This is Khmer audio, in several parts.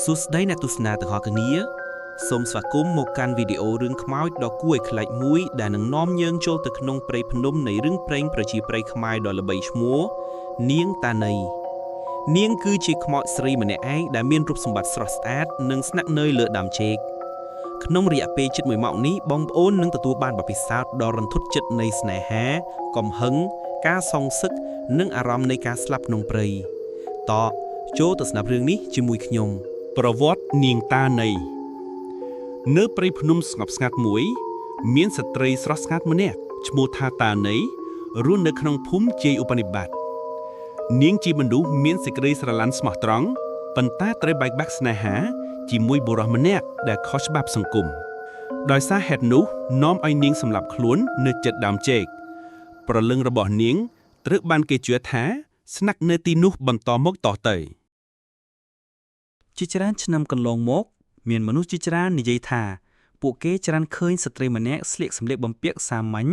សួស្តីអ្នកទស្សនាទាំងអស់គ្នាសូមស្វាគមន៍មកកាន់វីដេអូរឿងខ្មោចដ៏គួរឲ្យខ្លាចមួយដែលនឹងនាំយើងចូលទៅក្នុងព្រៃភ្នំនៃរឿងព្រេងប្រជាប្រិយខ្មែរដ៏ល្បីឈ្មោះនាងតាណីនាងគឺជាខ្មោចស្រីម្នាក់ឯងដែលមានរូបសម្បត្តិស្រស់ស្អាតនិងស្នាក់នៅលើដើមចេកក្នុងរយៈពេលជិត1ម៉ោងនេះបងប្អូននឹងទទួលបានបទពិសោធន៍ដ៏រន្ធត់ចិត្តនៃស្នេហាកំហឹងការសងសឹកនិងអារម្មណ៍នៃការស្លាប់ក្នុងព្រៃតចូលទៅស្ដាប់រឿងនេះជាមួយខ្ញុំប្រវត្តិនាងតាណីនៅព្រៃភ្នំស្ងប់ស្ងាត់មួយមានស្ត្រីស្រស់ស្អាតម្នាក់ឈ្មោះថាតាណីរស់នៅក្នុងភូមិជ័យឧបនិបត្តិនាងជាមនុស្សមានសេចក្តីស្រឡាញ់ស្មោះត្រង់ប៉ុន្តែត្រូវបែកបាក់ស្នេហាជាមួយបុរសម្នាក់ដែលខុសច្បាប់សង្គមដោយសារហេតុនោះនាំឲ្យនាងសម្លាប់ខ្លួននៅជិតដើមចេកព្រលឹងរបស់នាងត្រូវបានគេជឿថាស្នាក់នៅទីនោះបន្តមកតទៅជាច្រើនឆ្នាំកន្លងមកមានមនុស្សជាច្រើននិយាយថាពួកគេច្រើនឃើញស្ត្រីម្នាក់ស្លៀកសម្លៀកបំពាក់សាមញ្ញ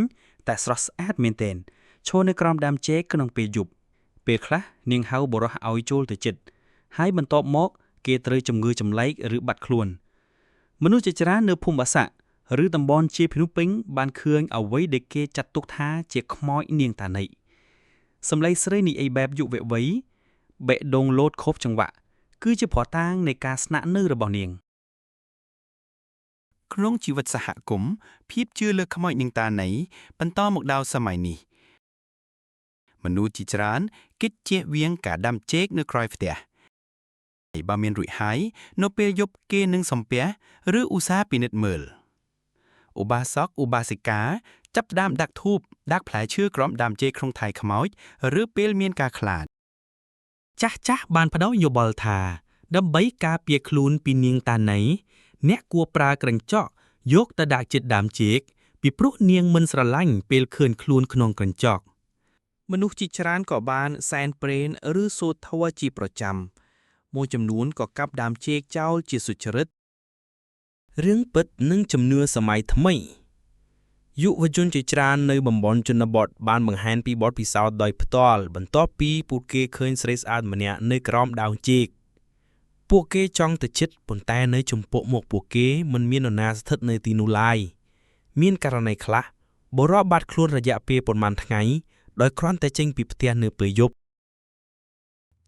តែស្រស់ស្អាតមែនទែនឈរនៅក្រោមដើមចេកក្នុងពេលយប់ពេលខ្លះនាងហៅបុរសឲ្យចូលទៅជិតហើយបន្ទាប់មកគេត្រូវជំងឺចម្លែកឬបាត់ខ្លួនមនុស្សជាច្រើននៅភូមិបាសាក់ឬតំបន់ជាភ្នំពេញបានឃើញអ្វីដែលគេចាត់ទុកថាជាខ្មោចនាងតាណីសម្លេងស្រីនិយាយបែបយុវវ័យបេះដូងលោតខុបចង្វាក់គឺជាភ័ស្តុតាងនៃការស្នាក់នៅរបស់នាងក្នុងជីវិតសហគមន៍ភាពជឿលើខ្មោចនាងតាណីបន្តមកដល់សម័យនេះមនុស្សជាច្រើនគិតជៀសវាងការដាំចេកនៅក្រោយផ្ទះបើមានរួចហើយនៅពេលយប់គេនឹងសំពះឬឧស្សាហ៍ពិនិត្យមើលឧបាសកឧបាសិកាចាប់ផ្ដើមដាក់ធូបដាក់ផ្លែឈើក្រោមដើមចេកក្នុងថៃខ្មោចឬពេលមានការខ្លាចចាស់បានផ្ដល់យោបល់ថាដើម្បីការពារខ្លួនពីនាងតាណីអ្នកគួរប្រើក្រញ្ចក់យកទៅដាក់ជិតដើមចេកពីព្រោះនាងមិនស្រឡាញ់ពេលឃើញខ្លួនក្នុងក្រញ្ចក់មនុស្សជាច្រើនក៏បានសែនព្រេនឬសូត្រធម៌ជាប្រចាំមួយចំនួនក៏កាប់ដើមចេកចោលជាសុចរិតរឿងពិតនិងជំនឿសម័យថ្មីយុវជនជាច្រើននៅតំបន់ជនបទបានបង្ហាញពីបទពិសោធន៍ដោយផ្ទាល់បន្ទាប់ពីពួកគេឃើញស្រីស្អាតម្នាក់នៅក្រោមដើមចេកពួកគេចង់ទៅជិតប៉ុន្តែនៅចំពោះមុខពួកគេមិនមាននរណាស្ថិតនៅទីនោះឡើយមានករណីខ្លះបុរសបាត់ខ្លួនរយៈពេលប៉ុន្មានថ្ងៃដោយគ្រាន់តែចេញពីផ្ទះនៅពេលយប់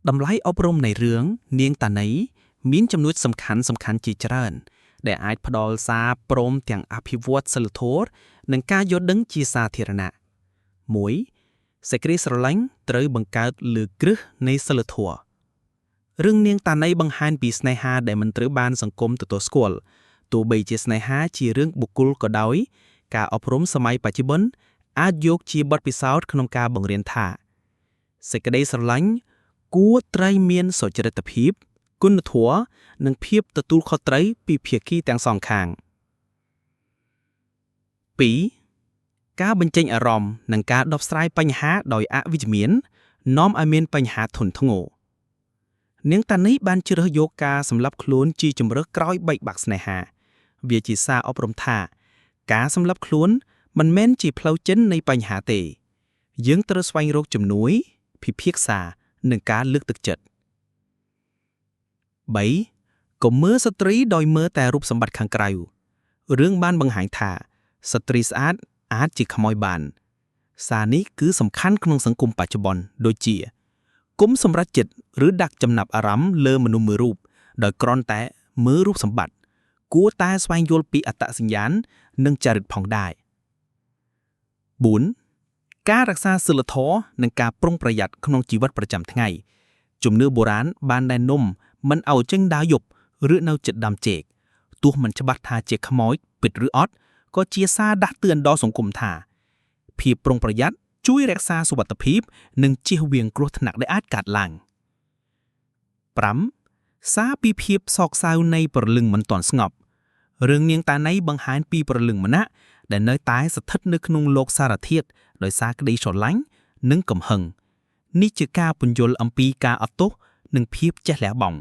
តម្លៃអប់រំនៃរឿងនាងតាណីមានចំណុចសំខាន់ជាច្រើនដែលអាចផ្ដល់សារព្រមទាំងអភិវឌ្ឍសីលធម៌និងការយល់ដឹងជាសាធារណៈ 1. សេចក្តីស្រឡាញ់ត្រូវបង្កើតលើគ្រឹះនៃសីលធម៌រឿងនាងតាណីបង្ហាញពីស្នេហាដែលមិនត្រូវបានសង្គមទទួលស្គាល់ទោះបីជាស្នេហាជារឿងបុគ្គលក៏ដោយការអប់រំសម័យបច្ចុប្បន្នអាចយកជាបទពិសោធន៍ក្នុងការបង្រៀនថាសេចក្តីស្រឡាញ់គួរត្រូវមានសុចរិតភាពគុណធម៌និងភាពទទួលខុសត្រូវពីភាគីទាំងសងខាង 2. ការបញ្ចេញអារម្មណ៍និងការដោះស្រាយបញ្ហាដោយអវិជ្ជមាននាំឲ្យមានបញ្ហាធ្ងន់ធ្ងរនាងតាណីបានជ្រើសយកការសម្លាប់ខ្លួនជាជម្រើសក្រោយបែកបាក់ស្នេហាវាជាសារអប់រំថាការសម្លាប់ខ្លួនមិនមែនជាផ្លូវចិននៃបញ្ហាទេយើងត្រូវស្វែងរកជំនួយពិភាក្សានិងការលើកទឹកចិត្ត 3. កុំមើលស្ត្រីដោយមើលតែរូបសម្បត្តិខាងក្រៅរឿងបានបង្ហាញថាស្ត្រីស្អាតអាចជាខ្មោចបានសារនេះគឺសំខាន់ក្នុងសង្គមបច្ចុប្បន្នដូចជាគុំសម្រេចចិត្តឬដាក់ចំណាប់អារម្មណ៍លើមនុស្សមួយរូបដោយគ្រាន់តែមើលរូបសម្បត្តិគួរតែស្វែងយល់ពីអត្តសញ្ញាណនិងចរិតផងដែរ 4. ការរក្សាសីលធម៌និងការប្រុងប្រយ័ត្នក្នុងជីវិតប្រចាំថ្ងៃជំនឿបុរាណបានណែនាំមិនឲ្យចេញដើរយប់ឬនៅជិតដើមចេកទោះមិនច្បាស់ថាជាខ្មោចពិតឬអត់ក៏ជាសារដាស់តឿនដល់សង្គមថាភាពប្រុងប្រយ័ត្នជួយរក្សាសុវត្ថិភាពនិងជៀសវាងគ្រោះថ្នាក់ដែលអាចកើតឡើង 5. សារពីភាពសោកសៅនៃព្រលឹងមិនទាន់ស្ងប់រឿងនាងតាណីបង្ហាញពីព្រលឹងម្នាក់ដែលនៅតែស្ថិតនៅក្នុងលោកសារធាតុដោយសារក្តីស្រឡាញ់និងកំហឹងនេះជាការពន្យល់អំពីការអត់ទោសនិងភាពចេះលះបង់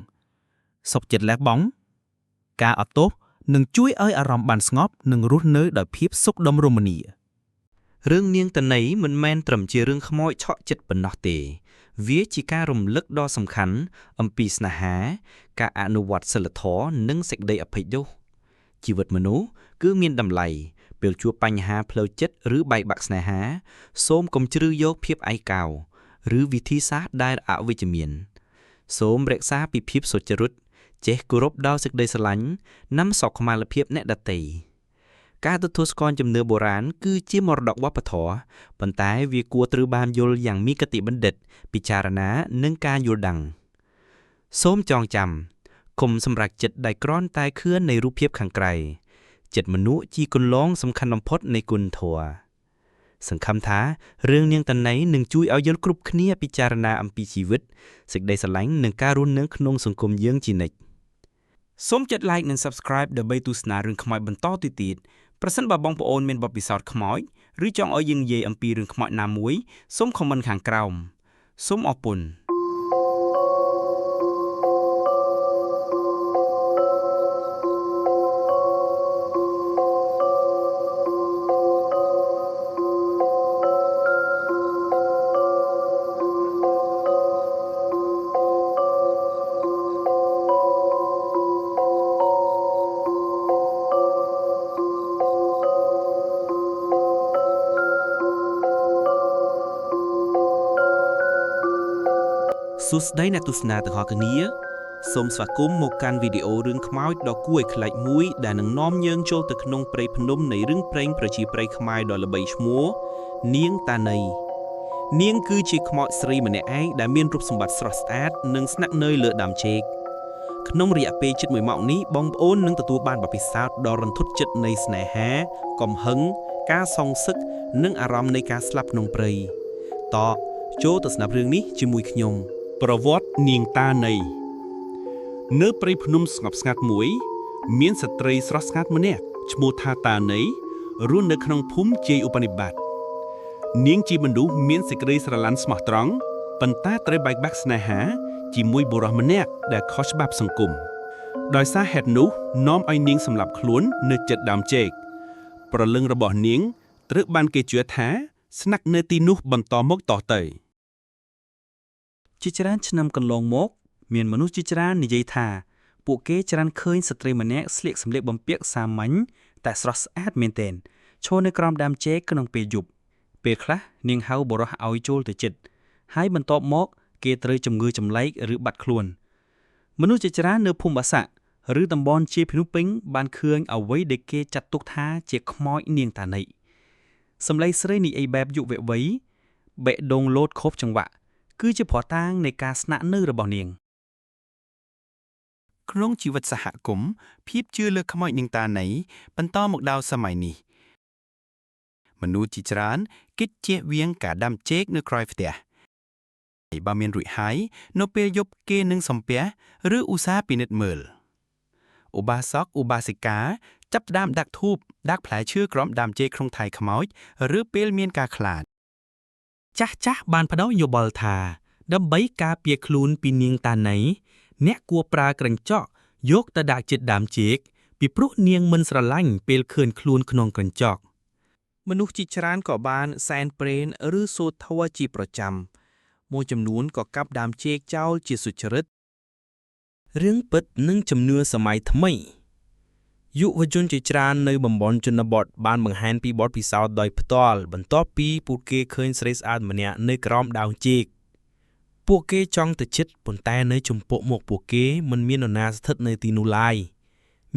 សុខចិត្តលះបង់ការអត់ទោសនឹងជួយឲ្យអារម្មណ៍បានស្ងប់និងរស់នៅដោយភាពសុខដុមរមនារឿងនាងតាណីមិនមែនត្រឹមជារឿងខ្មោចឆក់ចិត្តប៉ុណ្ណោះទេ វាជាការរំលឹកដ៏សំខាន់អំពីស្នេហាការអនុវត្តសីលធម៌និងសេចក្តីអភ័យទោសជីវិតមនុស្សគឺមានតម្លៃពេលជួបបញ្ហាផ្លូវចិត្តឬបែកបាក់ស្នេហាសូមកុំជ្រើសយកភាពឯកោឬវិធីសាស្ត្រដែលអវិជ្ជមានសូមរក្សាពីភាពសុចរិតចេះគោរពដល់សេចក្តីស្រឡាញ់និងសុខុមាលភាពអ្នកដទៃការទទួលស្គាល់ជំនឿបុរាណគឺជាមរតកវប្បធម៌ប៉ុន្តែវាគួរត្រូវបានយល់យ៉ាងមានគតិបណ្ឌិតពិចារណានិងការយល់ដឹងសូមចងចាំកុំសម្រេចចិត្តដែលគ្រាន់តែខឿននៃរូបភាពខាងក្រៅចិត្តមនុស្សជាគន្លងសំខាន់បំផុតនៃគុណធម៌សង្ឃឹមថារឿងនាងតន័យនឹងជួយឲ្យយល់គ្រប់គ្នាពិចារណាអំពីជីវិតសេចក្តីស្រឡាញ់និងការរស់នៅក្នុងសង្គមយើងជានិច្ចសូមចុច like និង subscribe ដើម្បីទស្សនារឿងខ្មោចបន្តទៅទៀតប្រសិនបើបងប្អូនមានបទពិសោធន៍ខ្មោចឬចង់ឲ្យយើងនិយាយអំពីរឿងខ្មោចណាមួយសូម comment ខាងក្រោមសូមអរគុណសួស្តីអ្នកទស្សនាទាំងអស់គ្នាសូមស្វាគមន៍មកកាន់វីដេអូរឿងខ្មោចដ៏គួរឲ្យខ្លាចមួយដែលនឹងនាំយើងចូលទៅក្នុងព្រៃភ្នំនៃរឿងព្រេងប្រជាប្រិយខ្មែរដ៏ល្បីឈ្មោះនាងតាណីនាងគឺជាខ្មោចស្រីម្នាក់ឯងដែលមានរូបសម្បត្តិស្រស់ស្អាតនិងស្នាក់នៅលើដើមចេកក្នុងរយៈពេលជិត1ម៉ោងនេះបងប្អូននឹងទទួលបានបទពិសោធន៍ដ៏រន្ធត់ចិត្តនៃស្នេហាកំហឹងការសងសឹកនិងអារម្មណ៍នៃការស្លាប់ក្នុងព្រៃតោះចូលទៅស្ដាប់រឿងនេះជាមួយខ្ញុំប្រវត្តិនាងតាណីនៅព្រៃភ្នំស្ងប់ស្ងាត់មួយមានស្ត្រីស្រស់ស្អាតម្នាក់ឈ្មោះថាតាណីរស់នៅក្នុងភូមិជ័យឧបនិបត្តិនាងជាមនុស្សមានសេចក្តីស្រឡាញ់ស្មោះត្រង់ប៉ុន្តែត្រូវបែកបាក់ស្នេហាជាមួយបុរសម្នាក់ដែលខុសច្បាប់សង្គមដោយសារហេតុនោះនាំឲ្យនាងសម្លាប់ខ្លួននៅជិតដើមចេកព្រលឹងរបស់នាងត្រូវបានគេជឿថាស្នាក់នៅទីនោះបន្តមកតទៅជាច្រើនឆ្នាំកន្លងមកមានមនុស្សជាច្រើននិយាយថាពួកគេច្រើនឃើញស្ត្រីម្នាក់ស្លៀកសម្លៀកបំពាក់សាមញ្ញតែស្រស់ស្អាតមែនទែនឈរនៅក្រោមដើមចេកក្នុងពេលយប់ពេលខ្លះនាងហៅបុរសឲ្យចូលទៅជិតហើយបន្ទាប់មកគេត្រូវជំងឺចម្លែកឬបាត់ខ្លួនមនុស្សជាច្រើននៅភូមិបាសាក់ឬតំបន់ជាភ្នំពេញបានឃើញអ្វីដែលគេចាត់ទុកថាជាខ្មោចនាងតាណីសម្លេងស្រីនិយាយបែបយុវវ័យបេះដូងលោតខុសចង្វាក់គឺជាភ័ស្តុតាងនៃការស្នាក់នៅរបស់នាងក្នុងជីវិតសហគមន៍ភាពជឿលើខ្មោចនាងតាណីបន្តមកដល់សម័យនេះមនុស្សជាច្រើនគិតជៀសវាងការដាំចេកនៅក្រោយផ្ទះបើមានរួចហើយនៅពេលយប់គេនឹងសំពះឬឧស្សាហ៍ពិនិត្យមើលឧបាសកឧបាសិកាចាប់ផ្ដើមដាក់ធូបដាក់ផ្លែឈើក្រោមដើមចេកក្នុងថៃខ្មោចឬពេលមានការខ្លាចចាស់បានផ្ដល់យោបល់ថាដើម្បីការពារខ្លួនពីនាងតាណីអ្នកគួរប្រើក្រញ្ចក់យកទៅដាក់ជិតដើមចេកពីព្រោះនាងមិនស្រឡាញ់ពេលឃើញខ្លួនក្នុងក្រញ្ចក់មនុស្សជាច្រើនក៏បានសែនព្រេនឬសូត្រធម៌ជាប្រចាំមួយចំនួនក៏កាប់ដើមចេកចោលជាសុចរិតរឿងពិតនិងជំនឿសម័យថ្មីយុវជនជាច្រើននៅតំបន់ជនបទបានបង្ហាញពីបទពិសោធន៍ដោយផ្ទាល់បន្ទាប់ពីពួកគេឃើញស្រីស្អាតម្នាក់នៅក្រោមដើមចេកពួកគេចង់ទៅជិតប៉ុន្តែនៅចំពោះមុខពួកគេមិនមាននរណាស្ថិតនៅទីនោះឡើយ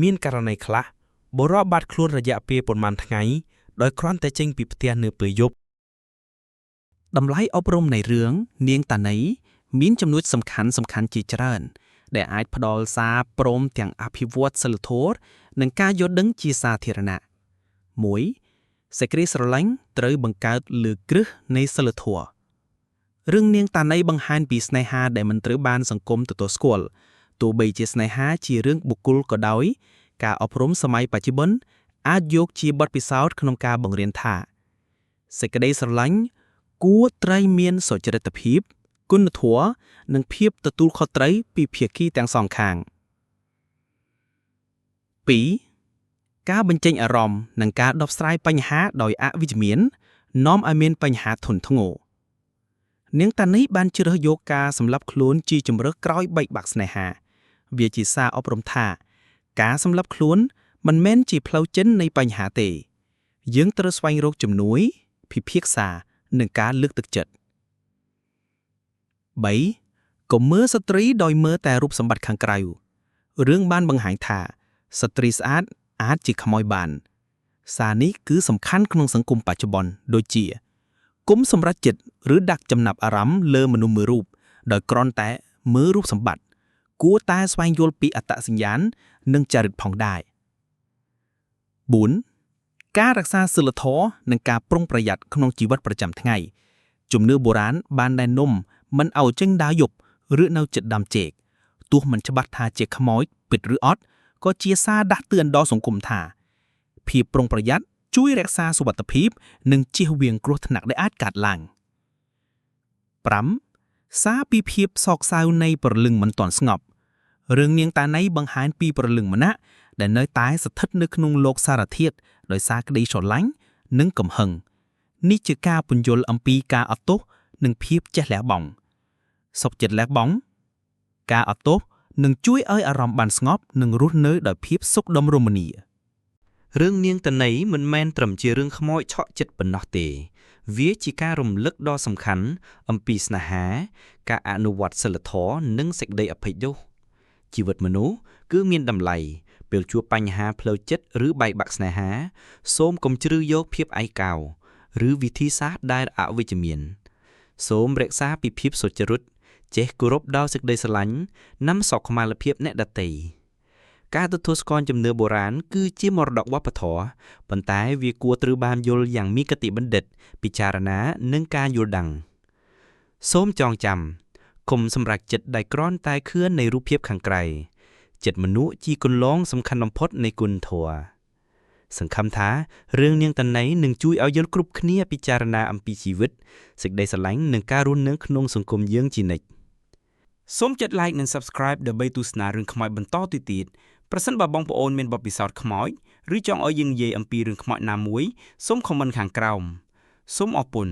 មានករណីខ្លះបុរសបាត់ខ្លួនរយៈពេលប្រមាណថ្ងៃដោយគ្រាន់តែចេញពីផ្ទះនៅពេលយប់តម្លៃអប់រំនៃរឿងនាងតាណីមានចំណុចសំខាន់ជាច្រើនដែលអាចផ្ដល់សារព្រមទាំងអភិវឌ្ឍសីលធម៌និងការយល់ដឹងជាសាធារណៈ1សេចក្តីស្រឡាញ់ត្រូវបង្កើតលើគ្រឹះនៃសីលធម៌រឿងនាងតាណីបង្ហាញពីស្នេហាដែលមិនត្រូវបានសង្គមទទួលស្គាល់ទោះបីជាស្នេហាជារឿងបុគ្គលក៏ដោយការអប់រំសម័យបច្ចុប្បន្នអាចយកជាបទពិសោធន៍ក្នុងការបង្រៀនថាសេចក្តីស្រឡាញ់គួរត្រូវមានសុចរិតភាពគុណធម៌និងភាពទទួលខុសត្រូវពីភាគីទាំងសងខាង2ការបញ្ចេញអារម្មណ៍និងការដោះស្រាយបញ្ហាដោយអវិជ្ជមាននាំឲ្យមានបញ្ហាធ្ងន់ធ្ងរ នាងតានេះបានជ្រើសយកការសម្លាប់ខ្លួនជាជំរើសក្រោយបែកបាក់ស្នេហាវាជាសារអប់រំថាការសម្លាប់ខ្លួនមិនមែនជាផ្លូវចិននៃបញ្ហាទេយើងត្រូវស្វែងរកជំនួយពិភាក្សានិងការលើកទឹកចិត្ត 3. កុំមើលស្ត្រីដោយមើលតែរូបសម្បត្តិខាងក្រៅរឿងបានបង្ហាញថាស្ត្រីស្អាតអាចជាខ្មោចបានសារនេះគឺសំខាន់ក្នុងសង្គមបច្ចុប្បន្នដូចជាគុំសម្រេចចិត្តឬដាក់ចំណាប់អារម្មណ៍លើមនុស្សមួយរូបដោយគ្រាន់តែមើលរូបសម្បត្តិគួរតែស្វែងយល់ពីអត្តសញ្ញាណនិងចរិតផងដែរ 4. ការរក្សាសីលធម៌និងការប្រុងប្រយ័ត្នក្នុងជីវិតប្រចាំថ្ងៃជំនឿបុរាណបានណែនាំមិនឲ្យចេញដើរយប់ឬនៅជិតដើមចេកទោះមិនច្បាស់ថាជាខ្មោចពិតឬអត់ក៏ជាសារដាស់តឿនដល់សង្គមថាភាពប្រុងប្រយ័ត្នជួយរក្សាសុវត្ថិភាពនិងជៀសវាងគ្រោះថ្នាក់ដែលអាចកើតឡើង 5. សារពីភាពសោកសៅនៃព្រលឹងមិនទាន់ស្ងប់រឿងនាងតាណីបង្ហាញពីព្រលឹងម្នាក់ដែលនៅតែស្ថិតនៅក្នុងលោកសារធាតុដោយសារក្តីស្រឡាញ់និងកំហឹងនេះជាការពន្យល់អំពីការអត់ទោសនិងភាពចេះលះបង់សុខចិត្តលះបង់ការអត់ទោសនឹងជួយឲ្យអារម្មណ៍បានស្ងប់និងរស់នៅដោយភាពសុខដុមរមនារឿងនាងតន័យមិនមែនត្រឹមជារឿងខ្មោចឆក់ចិត្តប៉ុណ្ណោះទេវាជាការរំលឹកដ៏សំខាន់អំពីស្នេហាការអនុវត្តសីលធម៌និងសេចក្តីអភ័យទោសជីវិតមនុស្សគឺមានតម្លៃពេលជួបបញ្ហាផ្លូវចិត្តឬបែកបាក់ស្នេហាសូមកុំជ្រើសយកភាពឯកោឬវិធីសាស្ត្រដែលអវិជ្ជមានសូមរក្សាពីភាពសុចរិតចេះគោរពដល់សេចក្តីស្រឡាញ់និងសុខុមាលភាពអ្នកដទៃការទទួលស្គាល់ជំនឿបុរាណគឺជាមរតកវប្បធម៌ប៉ុន្តែវាគួរត្រូវបានយល់យ៉ាងមានគតិបណ្ឌិតពិចារណានិងការយល់ដឹងសូមចងចាំកុំសម្រេចចិត្តដែលគ្រាន់តែខឿននៃរូបភាពខាងក្រៅចិត្តមនុស្សជាគន្លងសំខាន់បំផុតនៃគុណធម៌សង្ឃឹមថារឿងនាងតន័យនឹងជួយឲ្យយើងគ្រប់គ្នាពិចារណាអំពីជីវិតសេចក្តីស្រឡាញ់និងការរស់នៅក្នុងសង្គមយើងជានិច្ចសូមចុច like និង subscribe ដើម្បីទស្សនារឿងខ្មោចបន្តទៅទៀតប្រសិនបើបងប្អូនមានបទពិសោធន៍ខ្មោចឬចង់ឲ្យយើងនិយាយអំពីរឿងខ្មោចណាមួយសូម comment ខាងក្រោមសូមអរគុណ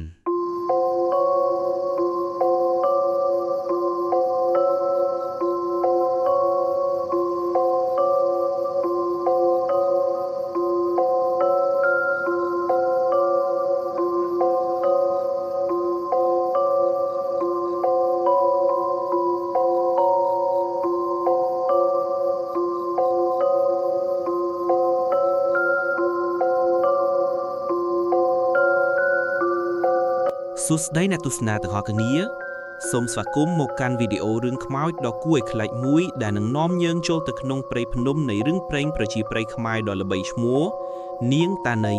សួស្តីអ្នកទស្សនាទាំងអស់គ្នាសូមស្វាគមន៍មកកាន់វីដេអូរឿងខ្មោចដ៏គួរឲ្យខ្លាចមួយដែលនឹងនាំយើងចូលទៅក្នុងព្រៃភ្នំនៃរឿងព្រេងប្រជាប្រិយខ្មែរដ៏ល្បីឈ្មោះនាងតាណី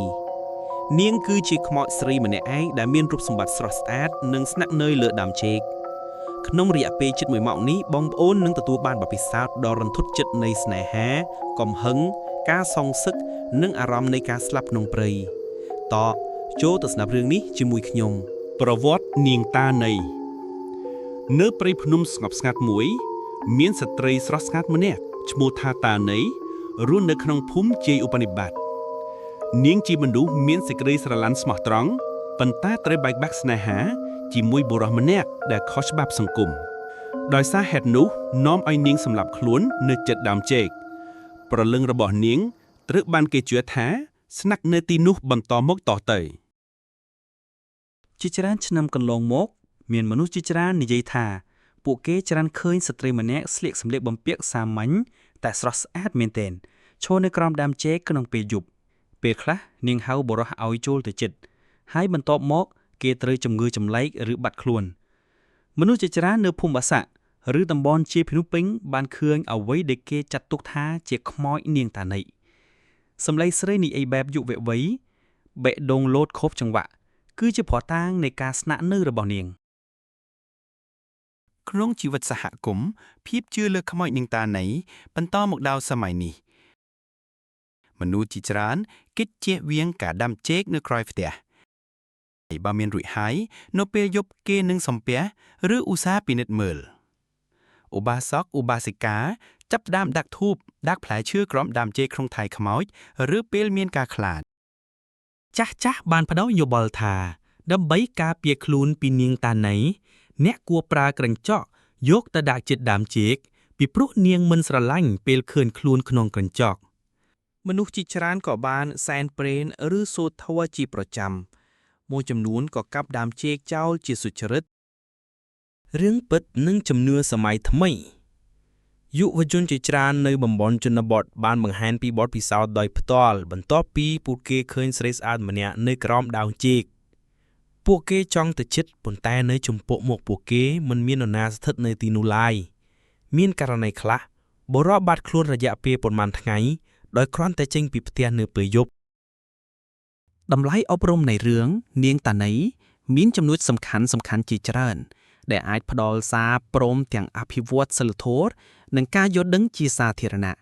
នាងគឺជាខ្មោចស្រីម្នាក់ឯងដែលមានរូបសម្បត្តិស្រស់ស្អាតនិងស្នាក់នៅលើដើមចេកក្នុងរយៈពេលជិត1ម៉ោងនេះបងប្អូននឹងទទួលបានបទពិសោធន៍ដ៏រន្ធត់ចិត្តនៃស្នេហាកំហឹងការសងសឹកនិងអារម្មណ៍នៃការស្លាប់ក្នុងព្រៃតចូលទៅស្ដាប់រឿងនេះជាមួយខ្ញុំប្រវត្តិនាងតាណីនៅព្រៃភ្នំស្ងប់ស្ងាត់មួយមានស្ត្រីស្រស់ស្អាតម្នាក់ឈ្មោះថាតាណីរស់នៅក្នុងភូមិជ័យឧបនិបត្តិនាងជាមនុស្សមានសេចក្តីស្រឡាញ់ស្មោះត្រង់ប៉ុន្តែត្រូវបែកបាក់ស្នេហាជាមួយបុរសម្នាក់ដែលខុសច្បាប់សង្គមដោយសារហេតុនោះនាំឲ្យនាងសម្លាប់ខ្លួននៅជិតដើមចេកព្រលឹងរបស់នាងត្រូវបានគេជឿថាស្នាក់នៅទីនោះបន្តមកតទៅជាច្រើនឆ្នាំកន្លងមកមានមនុស្សជាច្រើននិយាយថាពួកគេច្រើនឃើញស្ត្រីម្នាក់ស្លៀកសម្លៀកបំពាក់សាមញ្ញតែស្រស់ស្អាតមែនទែនឈរនៅក្រោមដើមចេកក្នុងពេលយប់ពេលខ្លះនាងហៅបុរសឲ្យចូលទៅជិតហើយបន្ទាប់មកគេត្រូវជំងឺចម្លែកឬបាត់ខ្លួនមនុស្សជាច្រើននៅភូមិបាសាក់ឬតំបន់ជាភ្នំពេញបានឃើញអ្វីដែលគេចាត់ទុកថាជាខ្មោចនាងតាណីសម្លេងស្រីនិយាយបែបយុវវ័យបេះដូងលោតខុបចង្វាក់គឺជាភ័ស្តុតាងនៃការស្នាក់នៅរបស់នាងក្នុងជីវិតសហគមន៍ភាពជឿលើខ្មោចនាងតាណីបន្តមកដល់សម័យនេះមនុស្សជាច្រើនគេចជៀសវាងការដាំចេកនៅក្រោយផ្ទះហើយបើមានរួចហើយនៅពេលយប់គេនឹងសំពះឬឧស្សាហ៍ពិនិត្យមើលឧបាសកឧបាសិកាចាប់ផ្ដើមដាក់ធូបដាក់ផ្លែឈើក្រោមដើមចេកក្នុងថៃខ្មោចឬពេលមានការខ្លាចចាស់បានផ្ដល់យោបល់ថាដើម្បីការពារខ្លួនពីនាងតាណី អ្នកគួរប្រើក្រញ្ចក់យកទៅដាក់ចិត្តដើមចេកពីព្រោះនាងមិនស្រឡាញ់ពេលឃើញខ្លួនក្នុងក្រញ្ចក់មនុស្សជាច្រើនក៏បានសែនព្រេនឬសូត្រធម៌ជាប្រចាំមួយចំនួនក៏កាប់ដើមចេកចោលជាសុចរិតរឿងពិតនិងជំនឿសម័យថ្មីយុវជនជាច្រើននៅតំបន់ជនបទបានបង្ហាញពីបទពិសោធន៍ដោយផ្ទាល់បន្ទាប់ពីពួកគេឃើញស្រីស្អាតម្នាក់នៅក្រោមដើមចេកពួកគេចង់ទៅជិតប៉ុន្តែនៅចំពោះមុខពួកគេមិនមាននរណាស្ថិតនៅទីនោះឡើយមានករណីខ្លះបុរសបាត់ខ្លួនរយៈពេលប៉ុន្មានថ្ងៃដោយគ្រាន់តែចេញពីផ្ទះនៅពេលយប់តម្លៃអប់រំនៃរឿងនាងតាណីមានចំណុចសំខាន់ជាច្រើនដែលអាចផ្ដល់សារព្រមទាំងអភិវឌ្ឍសីលធម៌និងការយល់ដឹងជាសាធារណៈ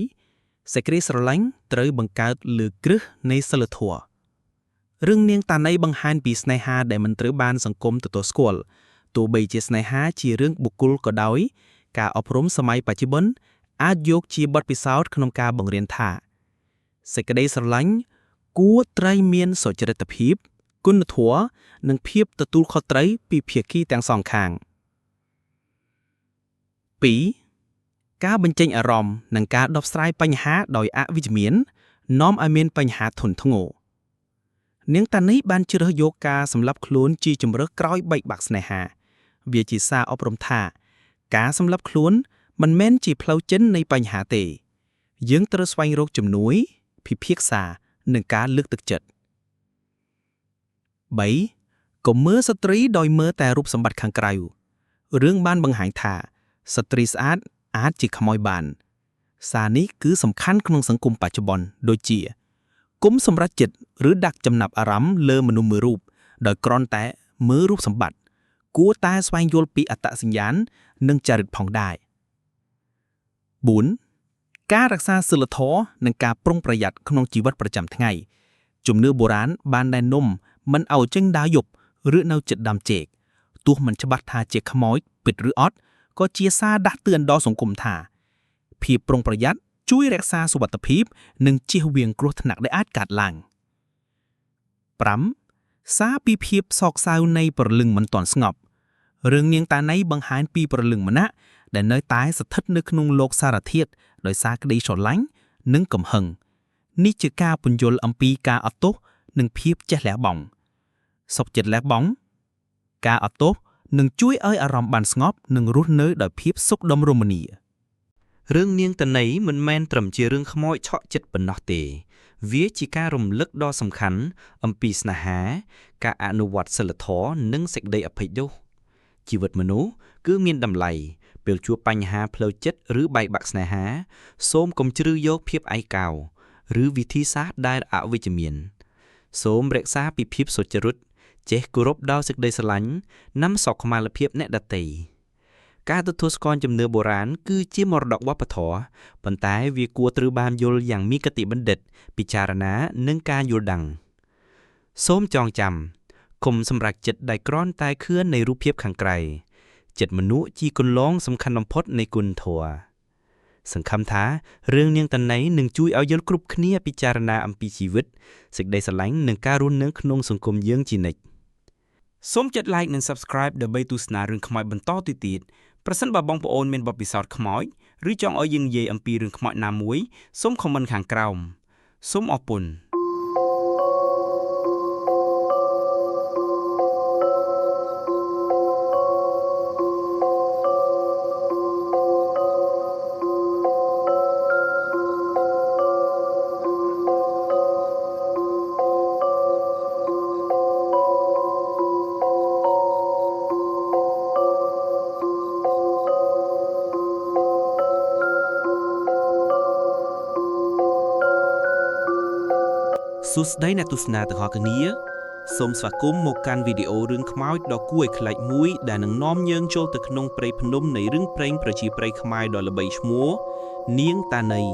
1. សេចក្តីស្រឡាញ់ត្រូវបង្កើតលើគ្រឹះនៃសីលធម៌រឿងនាងតាណីបង្ហាញពីស្នេហាដែលមិនត្រូវបានសង្គមទទួលស្គាល់ទោះបីជាស្នេហាជារឿងបុគ្គលក៏ដោយការអប់រំសម័យបច្ចុប្បន្នអាចយកជាបទពិសោធន៍ក្នុងការបង្រៀនថាសេចក្តីស្រឡាញ់គួរត្រូវមានសុចរិតភាពគុណធម៌និងភាពទទួលខុសត្រូវពីភាគីទាំងសងខាង 2. ការបញ្ចេញអារម្មណ៍និងការដោះស្រាយបញ្ហាដោយអវិជ្ជមាននាំឲ្យមានបញ្ហាធ្ងន់ធ្ងរនាងតានីបានជ្រើសយកការសម្លាប់ខ្លួនជាជម្រើសក្រោយបែកបាក់ស្នេហាវាជាសារអប់រំថាការសម្លាប់ខ្លួនមិនមែនជាផ្លូវចិននៃបញ្ហាទេយើងត្រូវស្វែងរកជំនួយពិភាក្សានិងការលើកទឹកចិត្ត 3. កុំមើលស្ត្រីដោយមើលតែរូបសម្បត្តិខាងក្រៅរឿងបានបង្ហាញថាស្ត្រីស្អាតអាចជាខ្មោយបានសារនេះគឺសំខាន់ក្នុងសង្គមបច្ចុប្បន្នដូចជាគុំសម្រេចចិត្តឬដាក់ចំណាប់អារម្មណ៍លើមនុស្សមួយរូបដោយគ្រាន់តែមើលរូបសម្បត្តិគួរតែស្វែងយល់ពីអត្តសញ្ញាណនិងចរិតផងដែរ 4. ការរក្សាសីលធម៌និងការប្រុងប្រយ័ត្នក្នុងជីវិតប្រចាំថ្ងៃជំនឿបុរាណបានណែនាំមិនឲ្យចេញដើរយប់ឬនៅជិតដើមចេកទោះមិនច្បាស់ថាជាខ្មោចពិតឬអត់ក៏ជាសារដាស់តឿនដល់សង្គមថាភាពប្រុងប្រយ័ត្នជួយរក្សាសុវត្ថិភាពនិងជៀសវាងគ្រោះថ្នាក់ដែលអាចកើតឡើង 5. សារពីភាពសោកសៅនៃព្រលឹងមិនទាន់ស្ងប់រឿងនាងតាណីបង្ហាញពីព្រលឹងម្នាក់ដែលនៅតែស្ថិតនៅក្នុងលោកសារធាតុដោយសារក្តីស្រឡាញ់និងកំហឹងនេះជាការពន្យល់អំពីការអត់ទោសនិងភាពចេះលះបង់សុខចិត្តលះបង់ការអត់ទោសនឹងជួយឲ្យអារម្មណ៍បានស្ងប់និងរស់នៅដោយភាពសុខដុមរមនារឿងនាងតាណីមិនមែនត្រឹមជារឿងខ្មោចឆក់ចិត្តប៉ុណ្ណោះទេវាជាការរំលឹកដ៏សំខាន់អំពីស្នេហាការអនុវត្តសីលធម៌និងសេចក្តីអភ័យទោសជីវិតមនុស្សគឺមានតម្លៃពេលជួបបញ្ហាផ្លូវចិត្តឬបែកបាក់ស្នេហាសូមកុំជ្រើសយកភាពឯកោឬវិធីសាស្ត្រដែលអវិជ្ជមានសូមរក្សាពីភាពសុចរិតចេះគោរពដល់សេចក្តីស្រឡាញ់និងសុខុមាលភាពអ្នកដទៃការទទួលស្គាល់ជំនឿបុរាណគឺជាមរតកវប្បធម៌ប៉ុន្តែវាគួរត្រូវបានយល់យ៉ាងមានគតិបណ្ឌិតពិចារណានិងការយល់ដឹងសូមចងចាំកុំសម្រេចចិត្តដែលគ្រាន់តែខឿននៃរូបភាពខាងក្រៅចិត្តមនុស្សជាគន្លងសំខាន់បំផុតនៃគុណធម៌សង្ឃឹមថារឿងនាងតាណីនឹងជួយឲ្យយើងគ្រប់គ្នាពិចារណាអំពីជីវិតសេចក្តីស្រឡាញ់និងការរស់នៅក្នុងសង្គមយើងជានិច្ចសូមចុច like និង subscribe ដើម្បីទស្សនារឿងខ្មោចបន្តទៅទៀតប្រសិនបើបងប្អូនមានបទពិសោធន៍ខ្មោចឬចង់ឲ្យយើងនិយាយអំពីរឿងខ្មោចណាមួយសូម comment ខាងក្រោមសូមអរគុណសួស្តីអ្នកទស្សនាទាំងអស់គ្នាសូមស្វាគមន៍មកកាន់វីដេអូរឿងខ្មោចដ៏គួរឲ្យខ្លាចមួយដែលនឹងនាំយើងចូលទៅក្នុងព្រៃភ្នំនៃរឿងព្រេងប្រជាប្រិយខ្មែរដ៏ល្បីឈ្មោះនាងតាណី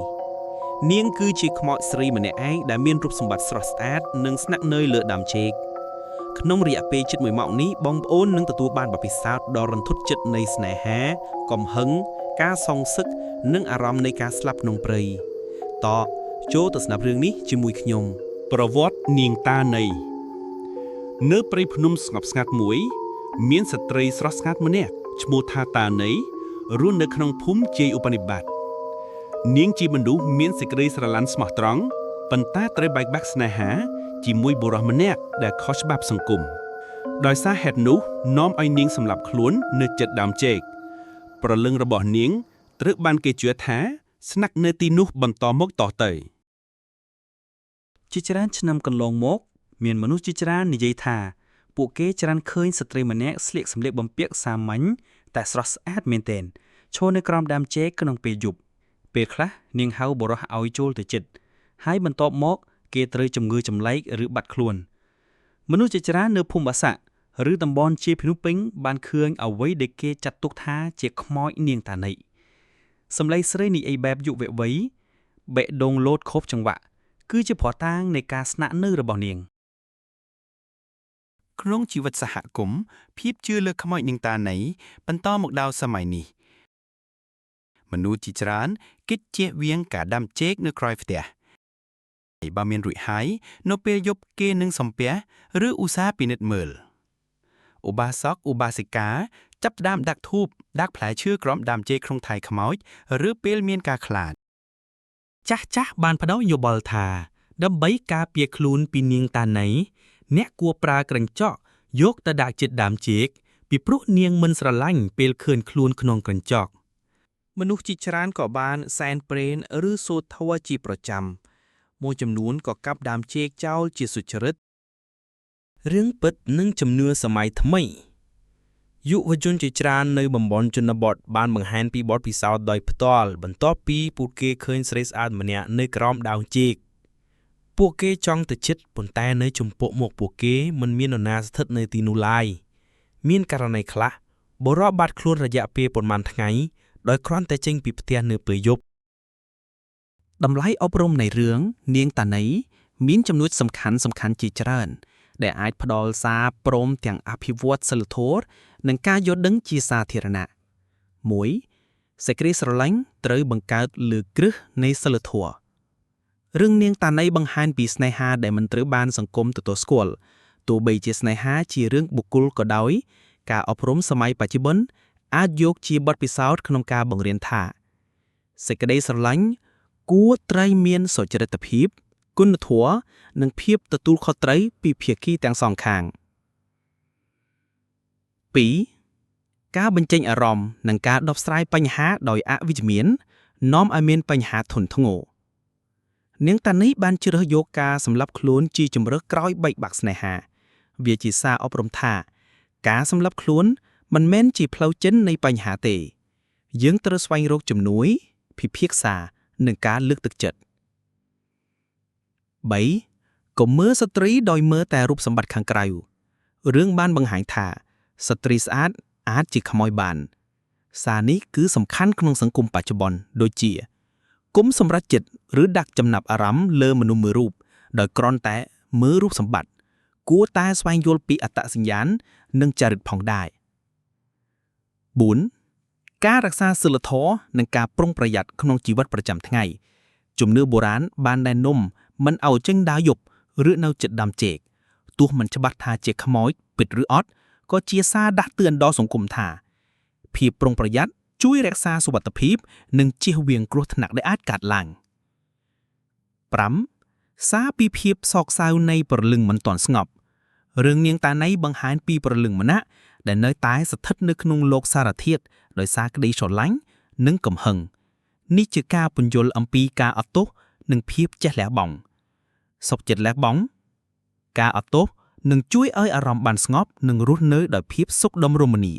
នាងគឺជាខ្មោចស្រីម្នាក់ឯងដែលមានរូបសម្បត្តិស្រស់ស្អាតនិងស្នាក់នៅលើដើមចេកក្នុងរយៈពេលជិត1ម៉ោងនេះបងប្អូននឹងទទួលបានបទពិសោធន៍ដ៏រន្ធត់ចិត្តនៃស្នេហាកំហឹងការសងសឹកនិងអារម្មណ៍នៃការស្លាប់ក្នុងព្រៃតចូលទៅស្ដាប់រឿងនេះជាមួយខ្ញុំប្រវត្តិនាងតាណីនៅព្រៃភ្នំស្ងប់ស្ងាត់មួយ មានស្ត្រីស្រស់ស្ងាត់ម្នាក់ឈ្មោះថាតាណីរស់នៅក្នុងភូមិជ័យឧបនិបត្តិនាងជាមនុស្សមានសេចក្តីស្រឡាញ់ស្មោះត្រង់ប៉ុន្តែត្រូវបែកបាក់ស្នេហាជាមួយបុរសម្នាក់ដែលខុសច្បាប់សង្គមដោយសារហេតុនោះនាំឲ្យនាងសម្លាប់ខ្លួននៅជិតដើមចេកព្រលឹងរបស់នាងត្រូវបានគេជឿថាស្នាក់នៅទីនោះបន្តមកតទៅជាច្រើនឆ្នាំកន្លងមកមានមនុស្សជាច្រើននិយាយថាពួកគេច្រើនឃើញស្ត្រីម្នាក់ស្លៀកសម្លៀកបំពាក់សាមញ្ញតែស្រស់ស្អាតមែនទែនឈរនៅក្រោមដើមចេកក្នុងពេលយប់ពេលខ្លះនាងហៅបុរសឲ្យចូលទៅជិតហើយបន្ទាប់មកគេត្រូវជំងឺចម្លែកឬបាត់ខ្លួនមនុស្សជាច្រើននៅភូមិបាសាក់ឬតំបន់ជាភ្នំពេញបានឃើញអ្វីដែលគេចាត់ទុកថាជាខ្មោចនាងតាណីសម្លេងស្រីនិយាយបែបយុវវ័យបេះដូងលោតខុបចង្វាក់គឺជាភ័ស្តុតាងនៃការស្នាក់នៅរបស់នាងក្នុងជីវិតសហគមន៍ភាពជឿលើខ្មោចនាងតាណីបន្តមកដល់សម័យនេះមនុស្សជាច្រើនគិតជៀសវាងការដាំចេកនៅក្រោយផ្ទះបើមានរួចហើយនៅពេលយប់គេនឹងសំពះឬឧស្សាហ៍ពិនិត្យមើលឧបាសកឧបាសិកាចាប់ផ្ដើមដាក់ធូបដាក់ផ្លែឈើក្រោមដើមចេកក្នុងថៃខ្មោចឬពេលមានការខ្លាចចាស់បានផ្ដល់យោបល់ថាដើម្បីការពារខ្លួនពីនាងតាណីអ្នកគួរប្រើក្រញ្ចក់យកទៅដាក់ជិតដើមចេកពីព្រោះនាងមិនស្រឡាញ់ពេលឃើញខ្លួនក្នុងក្រញ្ចក់មនុស្សជាច្រើនក៏បានសែនព្រេនឬសូត្រធម៌ជាប្រចាំមួយចំនួនក៏កាប់ដើមចេកចោលជាសុចរិតរឿងពិតនិងជំនឿសម័យថ្មីយុវជនជាច្រើននៅតំបន់ជនបទបានបង្ហាញពីបទពិសោធន៍ដោយផ្ទាល់បន្ទាប់ពីពួកគេឃើញស្រីស្អាតម្នាក់នៅក្រោមដើមចេកពួកគេចង់ទៅជិតប៉ុន្តែនៅចំពោះមុខពួកគេមិនមាននរណាស្ថិតនៅទីនោះឡើយមានករណីខ្លះបុរសបាត់ខ្លួនរយៈពេលប៉ុន្មានថ្ងៃដោយគ្រាន់តែចេញពីផ្ទះនៅពេលយប់តម្លៃអប់រំនៃរឿងនាងតាណីមានចំណុចសំខាន់ជាច្រើនដែលអាចផ្ដល់សារព្រមទាំងអភិវឌ្ឍសីលធម៌និងការយល់ដឹងជាសាធារណៈ 1. សេចក្តីស្រឡាញ់ត្រូវបង្កើតលើគ្រឹះនៃសីលធម៌រឿងនាងតាណីបង្ហាញពីស្នេហាដែលមិនត្រូវបានសង្គមទទួលស្គាល់ទោះបីជាស្នេហាជារឿងបុគ្គលក៏ដោយការអប់រំសម័យបច្ចុប្បន្នអាចយកជាបទពិសោធន៍ក្នុងការបង្រៀនថាសេចក្តីស្រឡាញ់គួរត្រូវមានសុចរិតភាពគុណធម៌និងភាពទទួលខុសត្រូវពីភាគីទាំងសងខាង 2. ការបញ្ចេញអារម្មណ៍និងការដោះស្រាយបញ្ហាដោយអវិជ្ជមាននាំឲ្យមានបញ្ហាធ្ងន់ធ្ងរនាងតាណីបានជ្រើសយកការសម្លាប់ខ្លួនជាជម្រើសក្រោយបែកបាក់ស្នេហាវាជាសារអប់រំថាការសម្លាប់ខ្លួនមិនមែនជាផ្លូវចេញនៃបញ្ហាទេយើងត្រូវស្វែងរកជំនួយពិភាក្សានិងការលើកទឹកចិត្ត 3. កុំមើលស្ត្រីដោយមើលតែរូបសម្បត្តិខាងក្រៅរឿងបានបង្ហាញថាស្ត្រីស្អាតអាចជាខ្មោចបានសារនេះគឺសំខាន់ក្នុងសង្គមបច្ចុប្បន្នដូចជាគុំសម្រេចចិត្តឬដាក់ចំណាប់អារម្មណ៍លើមនុស្សមួយរូបដោយគ្រាន់តែមើលរូបសម្បត្តិគួរតែស្វែងយល់ពីអត្តសញ្ញាណនិងចរិតផងដែរ 4. ការរក្សាសីលធម៌និងការប្រុងប្រយ័ត្នក្នុងជីវិតប្រចាំថ្ងៃជំនឿបុរាណបានណែនាំមិនឲ្យចេញដើរយប់ឬនៅជិតដើមចេកទោះមិនច្បាស់ថាជាខ្មោចពិតឬអត់ក៏ជាសារដាស់តឿនដល់សង្គមថាភាពប្រុងប្រយ័ត្នជួយរក្សាសុវត្ថិភាពនិងជៀសវាងគ្រោះថ្នាក់ដែលអាចកើតឡើង 5. សារពីភាពសោកសៅនៃព្រលឹងមិនទាន់ស្ងប់រឿងនាងតាណីបង្ហាញពីព្រលឹងម្នាក់ដែលនៅតែស្ថិតនៅក្នុងលោកសារធាតុដោយសារក្តីស្រឡាញ់និងកំហឹងនេះជាការពន្យល់អំពីការអត់ទោសនិងភាពចេះលះបង់សុខចិត្តលះបង់ការអត់ទោសនឹងជួយឲ្យអារម្មណ៍បានស្ងប់និងរស់នៅដោយភាពសុខដុមរមនា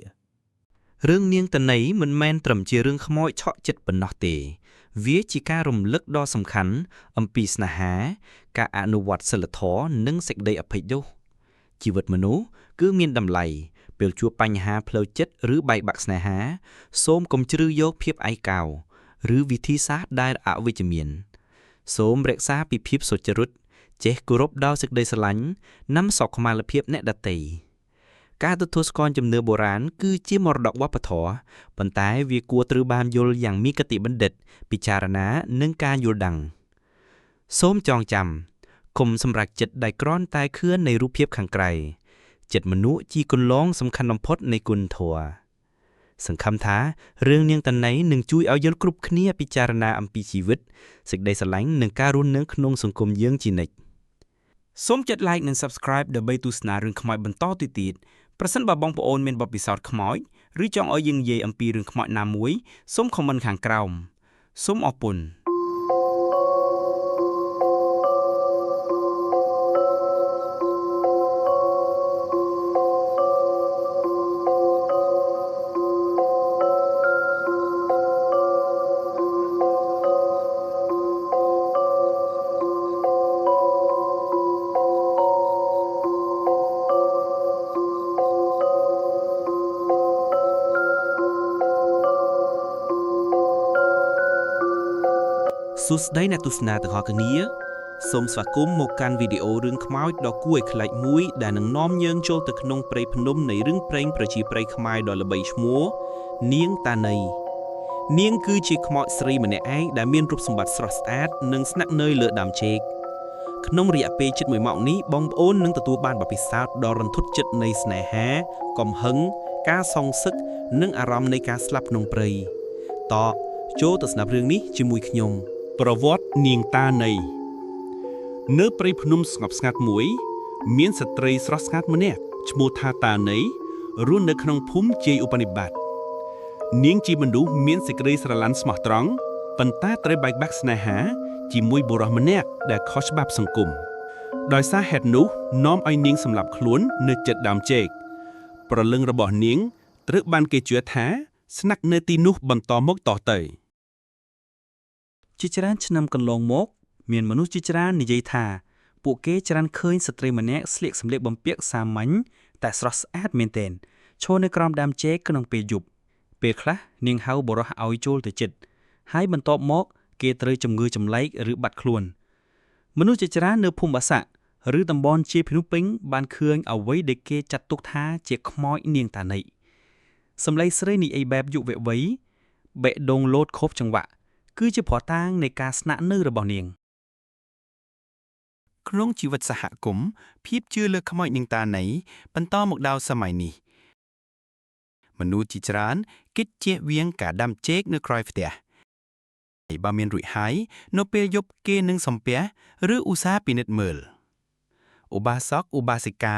រឿងនាងតាណីមិនមែនត្រឹមជារឿងខ្មោចឆក់ចិត្តប៉ុណ្ណោះទេវាជាការរំលឹកដ៏សំខាន់អំពីស្នេហាការអនុវត្តសីលធម៌និងសេចក្តីអភ័យទោសជីវិតមនុស្សគឺមានតម្លៃពេលជួបបញ្ហាផ្លូវចិត្តឬបែកបាក់ស្នេហាសូមកុំជ្រើសយកភាពឯកោឬវិធីសាស្ត្រដែលអវិជ្ជមានសូមរក្សាពីភាពសុចរិតចេះគោរពដល់សេចក្តីស្រឡាញ់និងសុខុមាលភាពអ្នកដទៃការទទួលស្គាល់ជំនឿបុរាណគឺជាមរតកវប្បធម៌ប៉ុន្តែវាគួរត្រូវបានយល់យ៉ាងមានគតិបណ្ឌិតពិចារណានិងការយល់ដឹងសូមចងចាំកុំសម្រេចចិត្តដោយគ្រាន់តែឃើញនៃរូបភាពខាងក្រៅ ចិត្តមនុស្សជាគន្លងសំខាន់បំផុតនៃគុណធម៌សង្ឃឹមថារឿងនាងតណៃនឹងជួយឲ្យយើងគ្រប់គ្នាពិចារណាអំពីជីវិតសេចក្តីស្រឡាញ់និងការរស់នៅក្នុងសង្គមយើងជានិច្ចសូមចុច like និង subscribe ដើម្បីទស្សនារឿងខ្មោចបន្តទៅទៀតប្រសិនបើបងប្អូនមានបទពិសោធន៍ខ្មោចឬចង់ឲ្យយើងនិយាយអំពីរឿងខ្មោចណាមួយសូម comment ខាងក្រោមសូមអរគុណសួស្តីអ្នកទស្សនាទាំងអស់គ្នាសូមស្វាគមន៍មកកាន់វីដេអូរឿងខ្មោចដ៏គួរឲ្យខ្លាចមួយដែលនឹងនាំយើងចូលទៅក្នុងព្រៃភ្នំនៃរឿងព្រេងប្រជាប្រិយខ្មែរដ៏ល្បីឈ្មោះនាងតាណីនាងគឺជាខ្មោចស្រីម្នាក់ឯងដែលមានរូបសម្បត្តិស្រស់ស្អាតនិងស្នាក់នៅលើដើមចេកក្នុងរយៈពេលជិត1ម៉ោងនេះបងប្អូននឹងទទួលបានបទពិសោធន៍ដ៏រន្ធត់ចិត្តនៃស្នេហាកំហឹងការសងសឹកនិងអារម្មណ៍នៃការស្លាប់ក្នុងព្រៃតចូលទៅស្ដាប់រឿងនេះជាមួយខ្ញុំប្រវត្តិនាងតាណីនៅព្រៃភ្នំស្ងប់ស្ងាត់មួយមានស្ត្រីស្រស់ស្អាតម្នាក់ឈ្មោះថាតាណីរស់នៅក្នុងភូមិជ័យឧបនិបត្តិនាងជាមនុស្សមានសេចក្តីស្រឡាញ់ស្មោះត្រង់ប៉ុន្តែត្រូវបែកបាក់ស្នេហាជាមួយបុរសម្នាក់ដែលខុសច្បាប់សង្គមដោយសារហេតុនោះនាំឲ្យនាងសម្លាប់ខ្លួននៅជិតដើមចេកព្រលឹងរបស់នាងត្រូវបានគេជឿថាស្នាក់នៅទីនោះបន្តមកតទៅជាច្រើនឆ្នាំកន្លងមកមានមនុស្សជាច្រើននិយាយថាពួកគេច្រើនឃើញស្ត្រីម្នាក់ស្លៀកសម្លៀកបំពាក់សាមញ្ញតែស្រស់ស្អាតមែនទែនឈរនៅក្រោមដើមចេកក្នុងពេលយប់ពេលខ្លះនាងហៅបុរសឲ្យចូលទៅជិតហើយបន្ទាប់មកគេត្រូវជំងឺចម្លែកឬបាត់ខ្លួនមនុស្សជាច្រើននៅភូមិបាសាក់ឬតំបន់ជាភ្នំពេញបានឃើញអ្វីដែលគេចាត់ទុកថាជាខ្មោចនាងតាណីសម្លេងស្រីនិយាយបែបយុវវ័យបេះដូងលោតខុបចង្វាក់គឺជាភ័ស្តុតាងនៃការស្នាក់នៅរបស់នាងក្នុងជីវិតសហគមន៍ភាពជឿលើខ្មោចនាងតាណីបន្តមកដល់សម័យនេះមនុស្សជាច្រើនគិតជៀសវាងការដាំចេកនៅក្រោយផ្ទះបើមានរួចហើយនៅពេលយប់គេនឹងសំពះឬឧស្សាហ៍ពិនិត្យមើលឧបាសកឧបាសិកា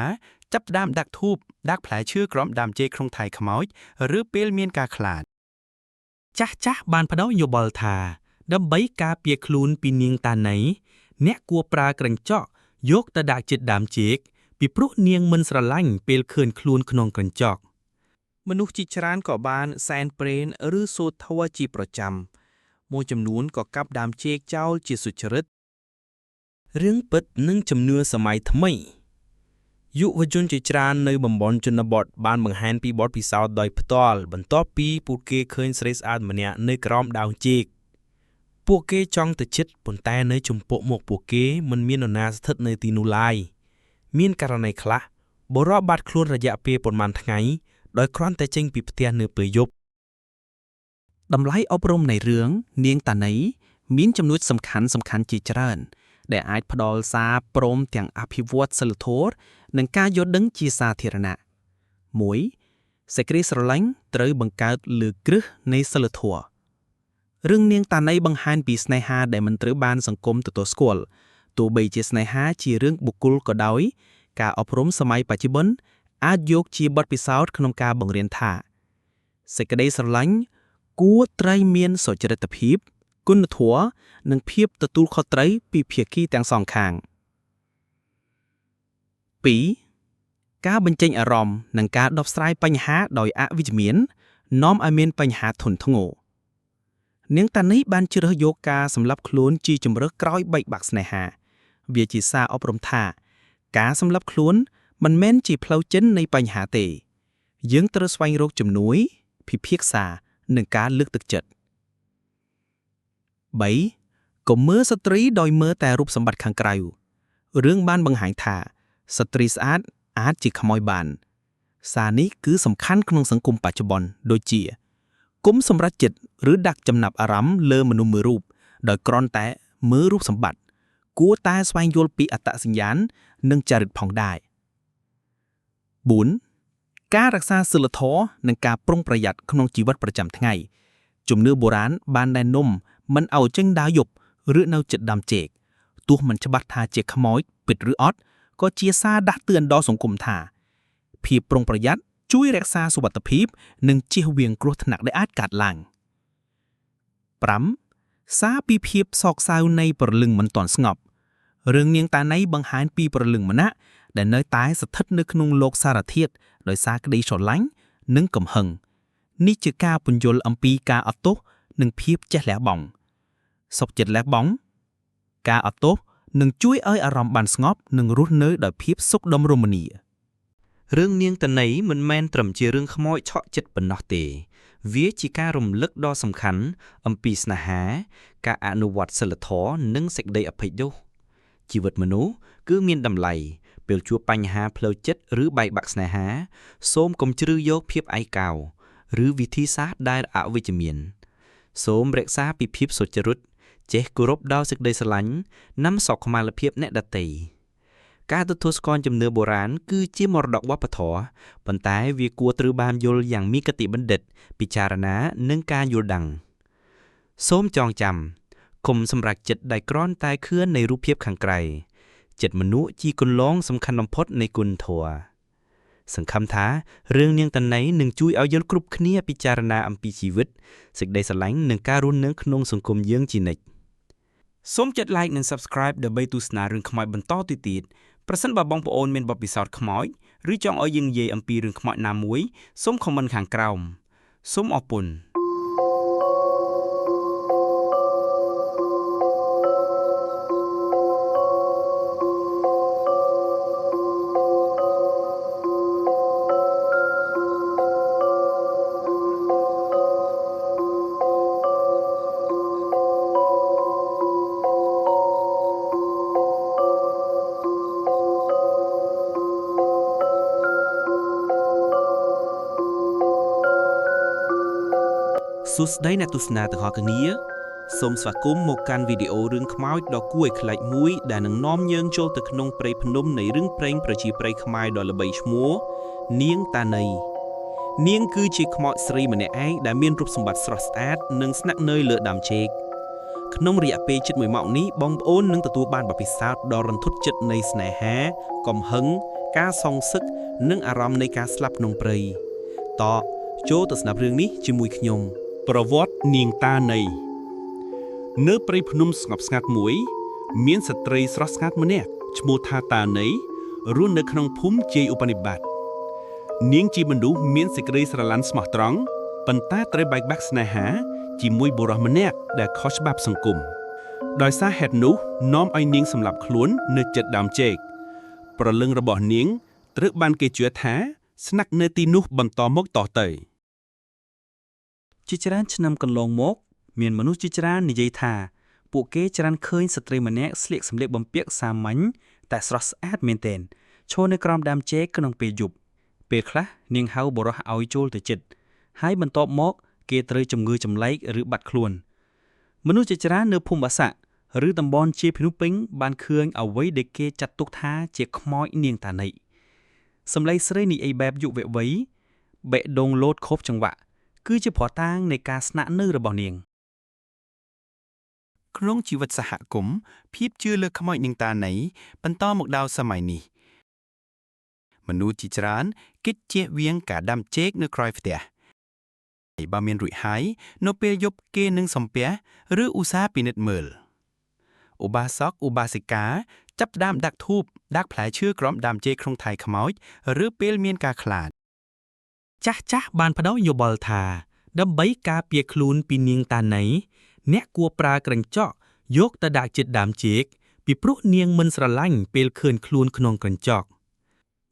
ចាប់ផ្ដើមដាក់ធូបដាក់ផ្លែឈើក្រោមដើមចេកក្នុងថៃខ្មោចឬពេលមានការខ្លាចចាស់បានផ្ដល់យោបល់ថាដើម្បីការពារខ្លួនពីនាងតាណីអ្នកគួរប្រើក្រញ្ចក់យកទៅដាក់ជិតដើមចេកពីព្រោះនាងមិនស្រឡាញ់ពេលឃើញខ្លួនក្នុងក្រញ្ចក់មនុស្សជាច្រើនក៏បានសែនព្រេនឬសូត្រធម៌ជាប្រចាំមួយចំនួនក៏កាប់ដើមចេកចោលជាសុចរិតរឿងពិតនិងជំនឿសម័យថ្មីយុវជនជាច្រើននៅតំបន់ជនបទបានបង្ហាញពីបទពិសោធន៍ដោយផ្ទាល់បន្ទាប់ពីពួកគេឃើញស្រីស្អាតម្នាក់នៅក្រោមដើមចេកពួកគេចង់ទៅជិតប៉ុន្តែនៅចំពោះមុខពួកគេមិនមាននរណាស្ថិតនៅទីនោះឡើយមានករណីខ្លះបុរសបាត់ខ្លួនរយៈពេលប្រមាណថ្ងៃដោយគ្រាន់តែចេញពីផ្ទះនៅពេលយប់តម្លៃអប់រំនៃរឿងនាងតាណីមានចំណុចសំខាន់ជាច្រើនដែលអាចផ្ដល់សារព្រមទាំងអភិវឌ្ឍសីលធម៌និងការយល់ដឹងជាសាធារណៈ1សេចក្តីស្រឡាញ់ត្រូវបង្កើតលើគ្រឹះនៃសីលធម៌រឿងនាងតាណីបង្ហាញពីស្នេហាដែលមិនត្រូវបានសង្គមទទួលស្គាល់ទោះបីជាស្នេហាជារឿងបុគ្គលក៏ដោយការអប់រំសម័យបច្ចុប្បន្នអាចយកជាបទពិសោធន៍ក្នុងការបង្រៀនថាសេចក្តីស្រឡាញ់គួរត្រូវមានសុចរិតភាពគុណធម៌និងភាពទទួលខុសត្រូវពីភាគីទាំងសងខាង2ការបញ្ចេញអារម្មណ៍និងការដោះស្រាយបញ្ហាដោយអវិជ្ជមាននាំឲ្យមានបញ្ហាធ្ងន់ធ្ងរនាងតាណីបានជ្រើសយកការសម្លាប់ខ្លួនជាជម្រើសក្រោយបែកបាក់ស្នេហាវាជាសារអប់រំថាការសម្លាប់ខ្លួនមិនមែនជាផ្លូវចេញនៃបញ្ហាទេយើងត្រូវស្វែងរកជំនួយពិភាក្សានិងការលើកទឹកចិត្ត3កុំមើលស្ត្រីដោយមើលតែរូបសម្បត្តិខាងក្រៅរឿងបានបង្ហាញថាស្ត្រីស្អាតអាចជាខ្មោចបានសារនេះគឺសំខាន់ក្នុងសង្គមបច្ចុប្បន្នដូចជាគុំសម្រេចចិត្តឬដាក់ចំណាប់អារម្មណ៍លើមនុស្សមួយរូបដោយគ្រាន់តែមើលរូបសម្បត្តិគួរតែស្វែងយល់ពីអត្តសញ្ញាណនិងចរិតផងដែរ 4 ការរក្សាសីលធម៌និងការប្រុងប្រយ័ត្នក្នុងជីវិតប្រចាំថ្ងៃជំនឿបុរាណបានណែនាំមិនឲ្យចេញដើរយប់ឬនៅជិតដើមចេកទោះមិនច្បាស់ថាជាខ្មោចពិតឬអត់ក៏ជាសារដាស់តឿនដល់សង្គមថាភាពប្រុងប្រយ័ត្នជួយរក្សាសុវត្ថិភាពនិងជៀសវាងគ្រោះថ្នាក់ដែលអាចកើតឡើង 5. សារពីភាពសោកសៅនៃព្រលឹងមិនទាន់ស្ងប់រឿងនាងតាណីបង្ហាញពីព្រលឹងម្នាក់ដែលនៅតែស្ថិតនៅក្នុងលោកសារធាតុដោយសារក្តីស្រឡាញ់និងកំហឹងនេះជាការពន្យល់អំពីការអត់ទោសនិងភាពចេះលះបង់សុខចិត្តលះបង់ការអត់ទោសនឹងជួយឲ្យអារម្មណ៍បានស្ងប់និងរស់នៅដោយភាពសុខដុមរមនារឿងនាងតាណីមិនមែនត្រឹមជារឿងខ្មោចឆក់ចិត្តប៉ុណ្ណោះទេវាជាការរំលឹកដ៏សំខាន់អំពីស្នេហាការអនុវត្តសីលធម៌និងសេចក្តីអភ័យទោសជីវិតមនុស្សគឺមានតម្លៃពេលជួបបញ្ហាផ្លូវចិត្តឬបែកបាក់ស្នេហាសូមកុំជ្រើសយកភាពឯកោឬវិធីសាស្ត្រដែលអវិជ្ជមានសូមរក្សាពីភាពសុចរិតចេះគោរពដល់សេចក្តីស្រឡាញ់និងសុខុមាលភាពអ្នកដទៃការទទួលស្គាល់ជំនឿបុរាណគឺជាមរតកវប្បធម៌ប៉ុន្តែវាគួរត្រូវបានយល់យ៉ាងមានគតិបណ្ឌិតពិចារណានិងការយល់ដឹងសូមចងចាំកុំសម្រេចចិត្តដែលគ្រាន់តែខឿននៃរូបភាពខាងក្រៅចិត្តមនុស្សជាគន្លងសំខាន់បំផុតនៃគុណធម៌សង្ឃឹមថារឿងនាងតាណីនឹងជួយឲ្យយល់គ្រប់គ្នាពិចារណាអំពីជីវិតសេចក្តីស្រឡាញ់និងការរស់នៅក្នុងសង្គមយើងជានិច្ចសូមចុច like និង subscribe ដើម្បីទស្សនារឿងខ្មោចបន្តទៅទៀតប្រសិនបើបងប្អូនមានបទពិសោធន៍ខ្មោចឬចង់ឲ្យយើងនិយាយអំពីរឿងខ្មោចណាមួយសូម comment ខាងក្រោមសូមអរគុណសួស្តីអ្នកទស្សនាទាំងអស់គ្នាសូមស្វាគមន៍មកកាន់វីដេអូរឿងខ្មោចដ៏គួរឲ្យខ្លាចមួយដែលនឹងនាំយើងចូលទៅក្នុងព្រៃភ្នំនៃរឿងព្រេងប្រជាប្រិយខ្មែរដ៏ល្បីឈ្មោះនាងតាណីនាងគឺជាខ្មោចស្រីម្នាក់ឯងដែលមានរូបសម្បត្តិស្រស់ស្អាតនិងស្នាក់នៅលើដើមចេកក្នុងរយៈពេលជិត1ម៉ោងនេះបងប្អូននឹងទទួលបានបទពិសោធន៍ដ៏រន្ធត់ចិត្តនៃស្នេហាកំហឹងការសងសឹកនិងអារម្មណ៍នៃការស្លាប់ក្នុងព្រៃតចូលទៅស្ដាប់រឿងនេះជាមួយខ្ញុំប្រវត្តិនាងតាណីនៅព្រៃភ្នំស្ងប់ស្ងាត់មួយមានស្ត្រីស្រស់ស្អាតម្នាក់ឈ្មោះថាតាណីរស់នៅក្នុងភូមិជ័យឧបនិបត្តិនាងជាមនុស្សមានសេចក្តីស្រឡាញ់ស្មោះត្រង់ប៉ុន្តែត្រូវបែកបាក់ស្នេហាជាមួយបុរសម្នាក់ដែលខុសច្បាប់សង្គមដោយសារហេតុនោះនាំឲ្យនាងសម្លាប់ខ្លួននៅជិតដើមចេកព្រលឹងរបស់នាងត្រូវបានគេជឿថាស្នាក់នៅទីនោះបន្តមកតទៅជាច្រើនឆ្នាំកន្លងមកមានមនុស្សជាច្រើននិយាយថាពួកគេច្រើនឃើញស្ត្រីម្នាក់ស្លៀកសម្លៀកបំពាក់សាមញ្ញតែស្រស់ស្អាតមែនទែនឈរនៅក្រោមដើមចេកក្នុងពេលយប់ពេលខ្លះនាងហៅបុរសឲ្យចូលទៅជិតហើយបន្ទាប់មកគេត្រូវជំងឺចម្លែកឬបាត់ខ្លួនមនុស្សជាច្រើននៅភូមិបាសាក់ឬតំបន់ជាភ្នំពេញបានឃើញអ្វីដែលគេចាត់ទុកថាជាខ្មោចនាងតាណីសម្លេងស្រីនិយាយបែបយុវវ័យបេះដូងលោតខុបចង្វាក់គឺជាភ័ស្តុតាងនៃការស្នាក់នៅរបស់នាងក្នុងជីវិតសហគមន៍ភាពជឿលើខ្មោចនាងតាណីបន្តមកដល់សម័យនេះមនុស្សជាច្រើនគិតជៀសវាងការដាំចេកនៅក្រោយផ្ទះបើមានរួចហើយនៅពេលយប់គេនឹងសំពះឬឧស្សាហ៍ពិនិត្យមើលឧបាសកឧបាសិកាចាប់ផ្ដើមដាក់ធូបដាក់ផ្លែឈើក្រោមដើមចេកក្នុងថៃខ្មោចឬពេលមានការខ្លាចចាស់បានផ្ដល់យោបល់ថាដើម្បីការពារខ្លួនពីនាងតាណីអ្នកគួរប្រើក្រញ្ចក់យកទៅដាក់ជិតដើមចេកពីព្រោះនាងមិនស្រឡាញ់ពេលឃើញខ្លួនក្នុងក្រញ្ចក់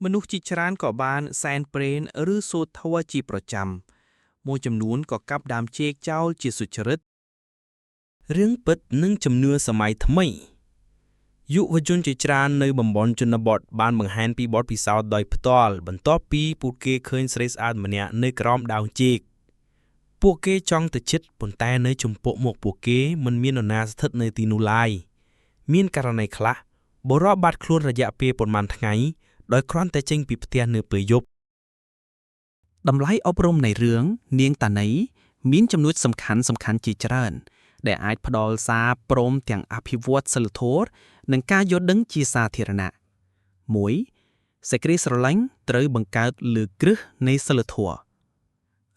មនុស្សជាច្រើនក៏បានសែនព្រេនឬសូត្រធម៌ជាប្រចាំមួយចំនួនក៏កាប់ដើមចេកចោលជាសុចរិតរឿងពិតនិងជំនឿសម័យថ្មីយុវជនជាច្រើននៅតំបន់ជនបទបានបង្ហាញពីបទពិសោធន៍ដោយផ្ទាល់បន្ទាប់ពីពួកគេឃើញស្រីស្អាតម្នាក់នៅក្រោមដើមចេកពួកគេចង់ទៅជិតប៉ុន្តែនៅចំពោះមុខពួកគេមិនមាននរណាស្ថិតនៅទីនោះឡើយមានករណីខ្លះបុរសបាត់ខ្លួនរយៈពេលប្រមាណថ្ងៃ ដោយគ្រាន់តែចេញពីផ្ទះនៅពេលយប់តម្លៃអប់រំនៃរឿងនាងតាណីមានចំណុចសំខាន់ជាច្រើនដែលអាចផ្ដល់សារព្រមទាំងអភិវឌ្ឍសិលធម៌និងការយល់ដឹងជាសាធារណៈ 1. សេចក្តីស្រឡាញ់ត្រូវបង្កើតលើគ្រឹះនៃសិលធម៌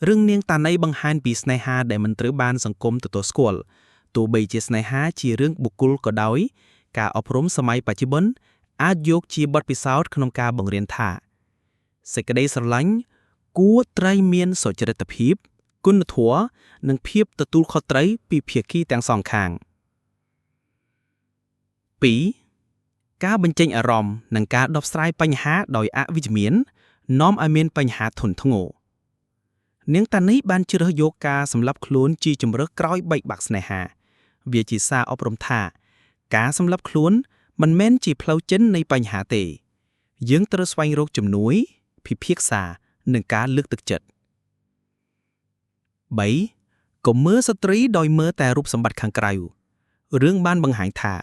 រឿងនាងតាណីបង្ហាញពីស្នេហាដែលមិនត្រូវបានសង្គមទទួលស្គាល់ទោះបីជាស្នេហាជារឿងបុគ្គលក៏ដោយការអប់រំសម័យបច្ចុប្បន្នអាចយកជាបទពិសោធន៍ក្នុងការបង្រៀនថាសេចក្តីស្រឡាញ់គួរត្រូវមានសុចរិតភាពគុណធម៌និងភាពទទួលខុសត្រូវពីភាគីទាំងសងខាង 2. ការបញ្ចេញអារម្មណ៍និងការដោះស្រាយបញ្ហាដោយអវិជ្ជមាននាំឲ្យមានបញ្ហាធ្ងន់ធ្ងរនាងតានីបានជ្រើសយកការសម្លាប់ខ្លួនជាជម្រើសក្រោយបែកបាក់ស្នេហាវាជាសារអប់រំថាការសម្លាប់ខ្លួនមិនមែនជាផ្លូវចិននៃបញ្ហាទេយើងត្រូវស្វែងរកជំនួយពិភាក្សានិងការលើកទឹកចិត្ត 3. កុំមើលស្ត្រីដោយមើលតែរូបសម្បត្តិខាងក្រៅរឿងបានបង្ហាញថា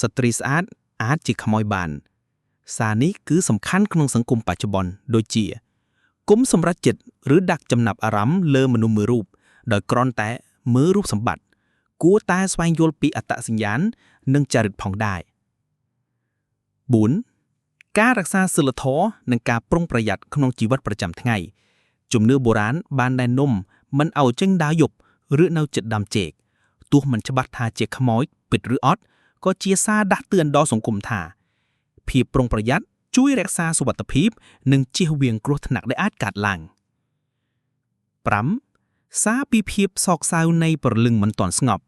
ស្ត្រីស្អាតអាចជាខ្មោយបានសារនេះគឺសំខាន់ក្នុងសង្គមបច្ចុប្បន្នដូចជាគុំសម្រេចចិត្តឬដាក់ចំណាប់អារម្មណ៍លើមនុស្សមួយរូបដោយគ្រាន់តែមើលរូបសម្បត្តិគួរតែស្វែងយល់ពីអត្តសញ្ញាណនិងចរិតផងដែរ 4. ការរក្សាសីលធម៌និងការប្រុងប្រយ័ត្នក្នុងជីវិតប្រចាំថ្ងៃជំនឿបុរាណបានណែនាំមិនឲ្យចេញដើរយប់ឬនៅជិតដើមចេកទោះមិនច្បាស់ថាជាខ្មោចពិតឬអត់ក៏ជាសារដាស់តឿនដល់សង្គមថាភាពប្រុងប្រយ័ត្នជួយរក្សាសុវត្ថិភាពនិងជៀសវាងគ្រោះថ្នាក់ដែលអាចកើតឡើង 5. សារពីភាពសោកសៅនៃព្រលឹងមិនទាន់ស្ងប់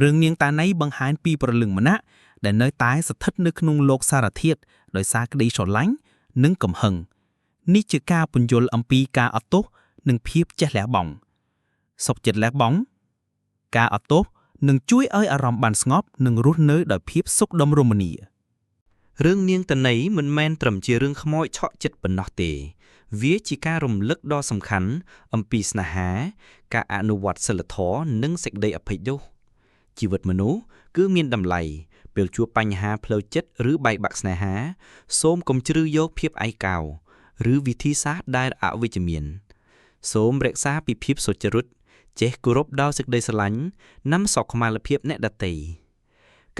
រឿងនាងតាណីបង្ហាញពីព្រលឹងម្នាក់ដែលនៅតែស្ថិតនៅក្នុងលោកសារធាតុដោយសារក្តីស្រឡាញ់និងកំហឹងនេះជាការពន្យល់អំពីការអត់ទោសនិងភាពចេះលះបង់សុខចិត្តលះបង់ការអត់ទោសនឹងជួយឲ្យអារម្មណ៍បានស្ងប់និងរស់នៅដោយភាពសុខដុមរមនារឿងនាងតាណីមិនមែនត្រឹមជារឿងខ្មោចឆក់ចិត្តប៉ុណ្ណោះទេវាជាការរំលឹកដ៏សំខាន់អំពីស្នេហាការអនុវត្តសីលធម៌និងសេចក្តីអភ័យទោសជីវិតមនុស្សគឺមានតម្លៃពេលជួបបញ្ហាផ្លូវចិត្តឬបែកបាក់ស្នេហាសូមកុំជ្រើសយកភាពឯកោឬវិធីសាស្ត្រដែលអវិជ្ជមានសូមរក្សាពីភាពសុចរិតចេះគោរពដល់សេចក្តីស្រឡាញ់និងសុខុមាលភាពអ្នកដទៃ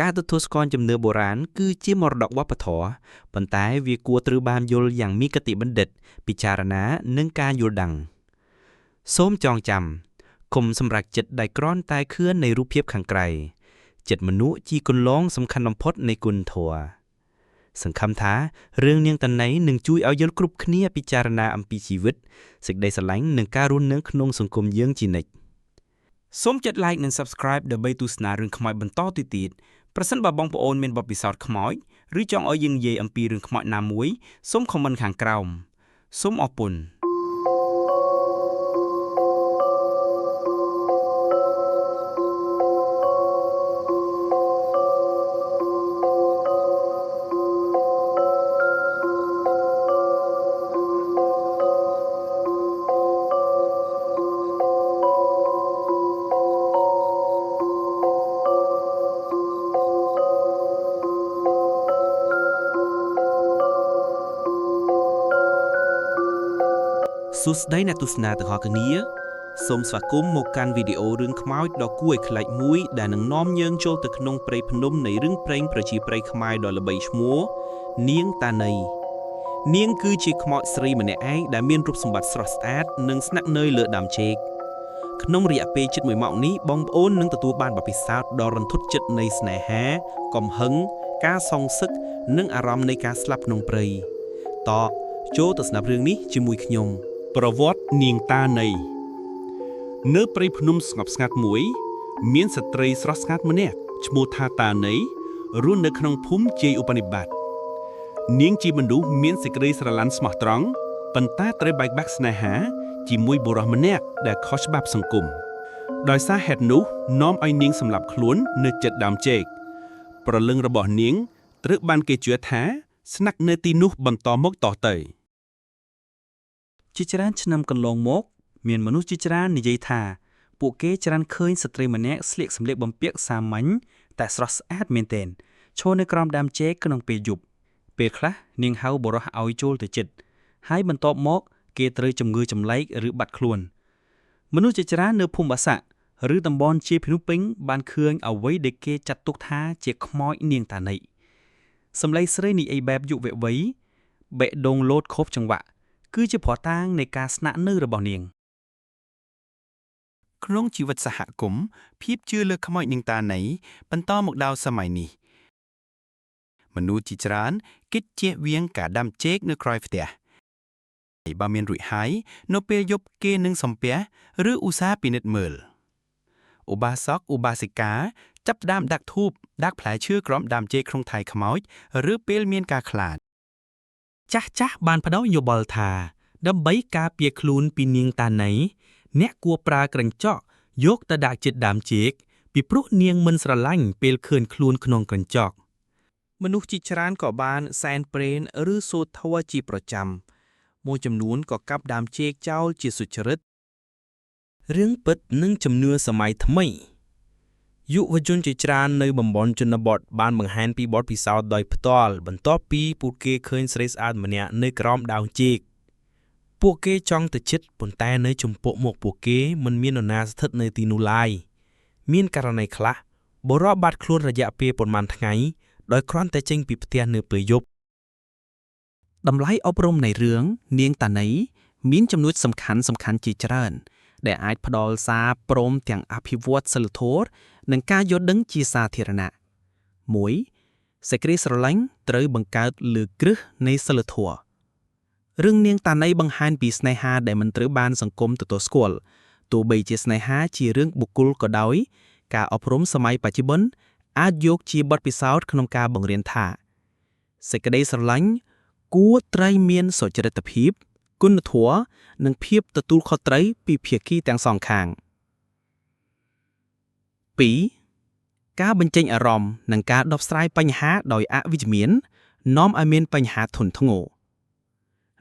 ការទទួលស្គាល់ជំនឿបុរាណគឺជាមរតកវប្បធម៌ប៉ុន្តែវាគួរត្រូវបានយល់យ៉ាងមានគតិបណ្ឌិតពិចារណានិងការយល់ដឹងសូមចងចាំកុំសម្រេចចិត្តដែលគ្រាន់តែខឿននៃរូបភាពខាងក្រៅចិត្តមនុស្សជាគន្លងសំខាន់បំផុតនៃគុណធម៌សង្ឃឹមថារឿងនាងតាណីនឹងជួយឲ្យយើងគ្រប់គ្នាពិចារណាអំពីជីវិតសេចក្តីស្រឡាញ់និងការរស់នៅក្នុងសង្គមយើងជានិច្ចសូមចុច like និង subscribe ដើម្បីទស្សនារឿងខ្មោចបន្តទៅទៀតប្រសិនបើបងប្អូនមានបទពិសោធន៍ខ្មោចឬចង់ឲ្យយើងនិយាយអំពីរឿងខ្មោចណាមួយសូម comment ខាងក្រោមសូមអរគុណសួស្តីអ្នកទស្សនាទាំងអស់គ្នាសូមស្វាគមន៍មកកាន់វីដេអូរឿងខ្មោចដ៏គួរឲ្យខ្លាចមួយដែលនឹងនាំយើងចូលទៅក្នុងព្រៃភ្នំនៃរឿងព្រេងប្រជាប្រិយខ្មែរដ៏ល្បីឈ្មោះនាងតាណីនាងគឺជាខ្មោចស្រីម្នាក់ឯងដែលមានរូបសម្បត្តិស្រស់ស្អាតនិងស្នាក់នៅលើដើមចេកក្នុងរយៈពេលជិត1ម៉ោងនេះបងប្អូននឹងទទួលបានបទពិសោធន៍ដ៏រន្ធត់ចិត្តនៃស្នេហាកំហឹងការសងសឹកនិងអារម្មណ៍នៃការស្លាប់ក្នុងព្រៃតោះចូលទៅស្ដាប់រឿងនេះជាមួយខ្ញុំប្រវត្តិនាងតាណីនៅព្រៃភ្នំស្ងប់ស្ងាត់មួយមានស្ត្រីស្រស់ស្អាតម្នាក់ឈ្មោះថាតាណីរស់នៅក្នុងភូមិជ័យឧបនិបត្តិនាងជាមនុស្សមានសេចក្តីស្រឡាញ់ស្មោះត្រង់ប៉ុន្តែត្រូវបែកបាក់ស្នេហាជាមួយបុរសម្នាក់ដែលខុសច្បាប់សង្គមដោយសារហេតុនោះនាំឲ្យនាងសម្លាប់ខ្លួននៅជិតដើមចេកព្រលឹងរបស់នាងត្រូវបានគេជឿថាស្នាក់នៅទីនោះបន្តមកតទៅជាច្រើនឆ្នាំកន្លងមកមានមនុស្សជាច្រើននិយាយថាពួកគេច្រើនឃើញស្ត្រីម្នាក់ស្លៀកសម្លៀកបំពាក់សាមញ្ញតែស្រស់ស្អាតមែនទែនឈរនៅក្រោមដើមចេកក្នុងពេលយប់ ពេលខ្លះនាងហៅបរោះឲ្យចូលទៅចិត្តហើយបន្ទាប់មកគេត្រូវជំងឺចម្លែកឬបាត់ខ្លួនមនុស្សជាច្រើននៅភូមិបាសាក់ឬតំបន់ជាភ្នំពេញបានឃើញអ្វីដែលគេចាត់ទុកថាជាខ្មោចនាងតាណីសំឡេងស្រីនិយាយបែបយុវវ័យបេះដូងលោតខុបចង្វាក់គឺជាភ័ស្តុតាងនៃការស្នាក់នៅរបស់នាង ក្នុងជីវិតសហគមន៍ភាពជឿលើខ្មោចនាងតាណីបន្តមកដល់សម័យនេះមនុស្សជាច្រើនគិតជៀសវាងការដាំចេកនៅក្រោយផ្ទះបើមានរួចហើយនៅពេលយប់គេនឹងសំពះឬឧស្សាហ៍ពិនិត្យមើលឧបាសកឧបាសិកាចាប់ផ្ដើមដាក់ធូបដាក់ផ្លែឈើក្រោមដើមចេកក្នុងថៃខ្មោចឬពេលមានការខ្លាច ចាស់បានផ្ដល់យោបល់ថាដើម្បីការពារខ្លួនពីនាងតាណីអ្នកគួរប្រើក្រញ្ចក់យកទៅដាក់ជិតដើមចេកពីព្រោះនាងមិនស្រឡាញ់ពេលឃើញខ្លួនក្នុងក្រញ្ចក់មនុស្សជាច្រើនក៏បានសែនព្រេនឬសូត្រធម៌ជាប្រចាំមួយចំនួនក៏កាប់ដើមចេកចោលជាសុចរិតរឿងពិតនិងជំនឿសម័យថ្មីយុវជនជាច្រើននៅតំបន់ជនបទបានបង្ហាញពីបទពិសោធន៍ដោយផ្ទាល់បន្ទាប់ពីពួកគេឃើញស្រីស្អាតម្នាក់នៅក្រោមដើមចេកពួកគេចង់ទៅជិតប៉ុន្តែនៅចំពោះមុខពួកគេមិនមាននរណាស្ថិតនៅទីនោះឡើយមានករណីខ្លះបុរសបាត់ខ្លួនរយៈពេលប៉ុន្មានថ្ងៃដោយគ្រាន់តែចេញពីផ្ទះនៅពេលយប់តម្លៃអប់រំនៃរឿងនាងតាណីមានចំណុចសំខាន់ជាច្រើនដែលអាចផ្ដល់សារព្រមទាំងអភិវឌ្ឍសិលធម៌និងការយល់ដឹងជាសាធារណៈ 1. សេចក្តីស្រឡាញ់ត្រូវបង្កើតលើគ្រឹះនៃសិលធម៌រឿងនាងតាណីបង្ហាញពីស្នេហាដែលមិនត្រូវបានសង្គមទទួលស្គាល់ទោះបីជាស្នេហាជារឿងបុគ្គលក៏ដោយការអប់រំសម័យបច្ចុប្បន្នអាចយកជាបទពិសោធន៍ក្នុងការបង្រៀនថាសេចក្តីស្រឡាញ់គួរត្រូវមានសុចរិតភាពគុណធម៌និងភាពទទួលខុសត្រូវពីភាគីទាំងសងខាង 2. ការបញ្ចេញអារម្មណ៍និងការដោះស្រាយបញ្ហាដោយអវិជ្ជមាននាំឲ្យមានបញ្ហាធ្ងន់ធ្ងរ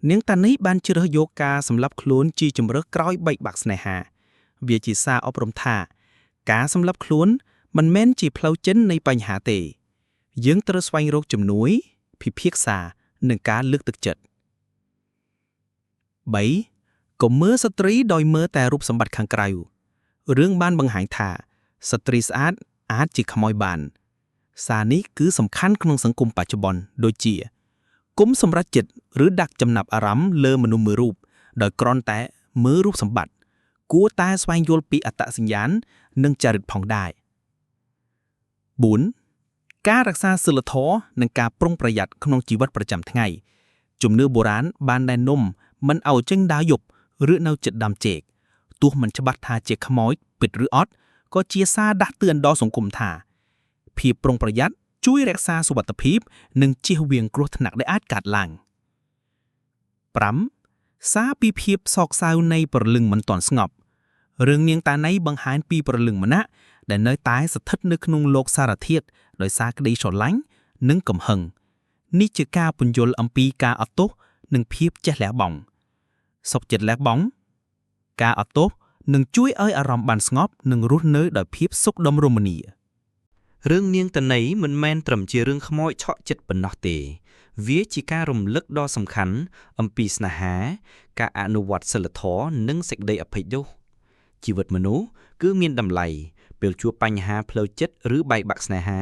នាងតាណីបានជ្រើសយកការសម្លាប់ខ្លួនជាជម្រើសក្រោយបែកបាក់ស្នេហាវាជាសារអប់រំថាការសម្លាប់ខ្លួនមិនមែនជាផ្លូវចេញនៃបញ្ហាទេយើងត្រូវស្វែងរកជំនួយពិភាក្សានិងការលើកទឹកចិត្ត 3. កុំមើលស្ត្រីដោយមើលតែរូបសម្បត្តិខាងក្រៅរឿងបានបង្ហាញថាស្ត្រីស្អាតអាចជាខ្មោចបានសារនេះគឺសំខាន់ក្នុងសង្គមបច្ចុប្បន្នដូចជាគុំសម្រេចចិត្តឬដាក់ចំណាប់អារម្មណ៍លើមនុស្សមួយរូបដោយគ្រាន់តែមើលរូបសម្បត្តិគួរតែស្វែងយល់ពីអត្តសញ្ញាណនិងចរិតផងដែរ 4. ការរក្សាសីលធម៌និងការប្រុងប្រយ័ត្នក្នុងជីវិតប្រចាំថ្ងៃជំនឿបុរាណបានណែនាំមិនឲ្យចេញដើរយប់ឬនៅជិតដើមចេកទោះមិនច្បាស់ថាជាខ្មោចពិតឬអត់ក៏ជាសារដាស់តឿនដល់សង្គមថាភាពប្រុងប្រយ័ត្នជួយរក្សាសុវត្ថិភាពនិងជៀសវាងគ្រោះថ្នាក់ដែលអាចកើតឡើង 5. សារពីភាពសោកសៅនៃព្រលឹងមិនទាន់ស្ងប់រឿងនាងតាណីបង្ហាញពីព្រលឹងម្នាក់ដែលនៅតែស្ថិតនៅក្នុងលោកសារធាតុដោយសារក្តីស្រឡាញ់និងកំហឹងនេះជាការពន្យល់អំពីការអត់ទោសនិងភាពចេះលះបង់សុខចិត្តលះបង់ការអត់ទោសនឹងជួយឲ្យអារម្មណ៍បានស្ងប់និងរស់នៅដោយភាពសុខដុមរមនារឿងនាងតាណីមិនមែនត្រឹមជារឿងខ្មោចឆក់ចិត្តប៉ុណ្ណោះទេវាជាការរំលឹកដ៏សំខាន់អំពីស្នេហាការអនុវត្តសីលធម៌និងសេចក្តីអភ័យទោសជីវិតមនុស្សគឺមានតម្លៃពេលជួបបញ្ហាផ្លូវចិត្តឬបែកបាក់ស្នេហា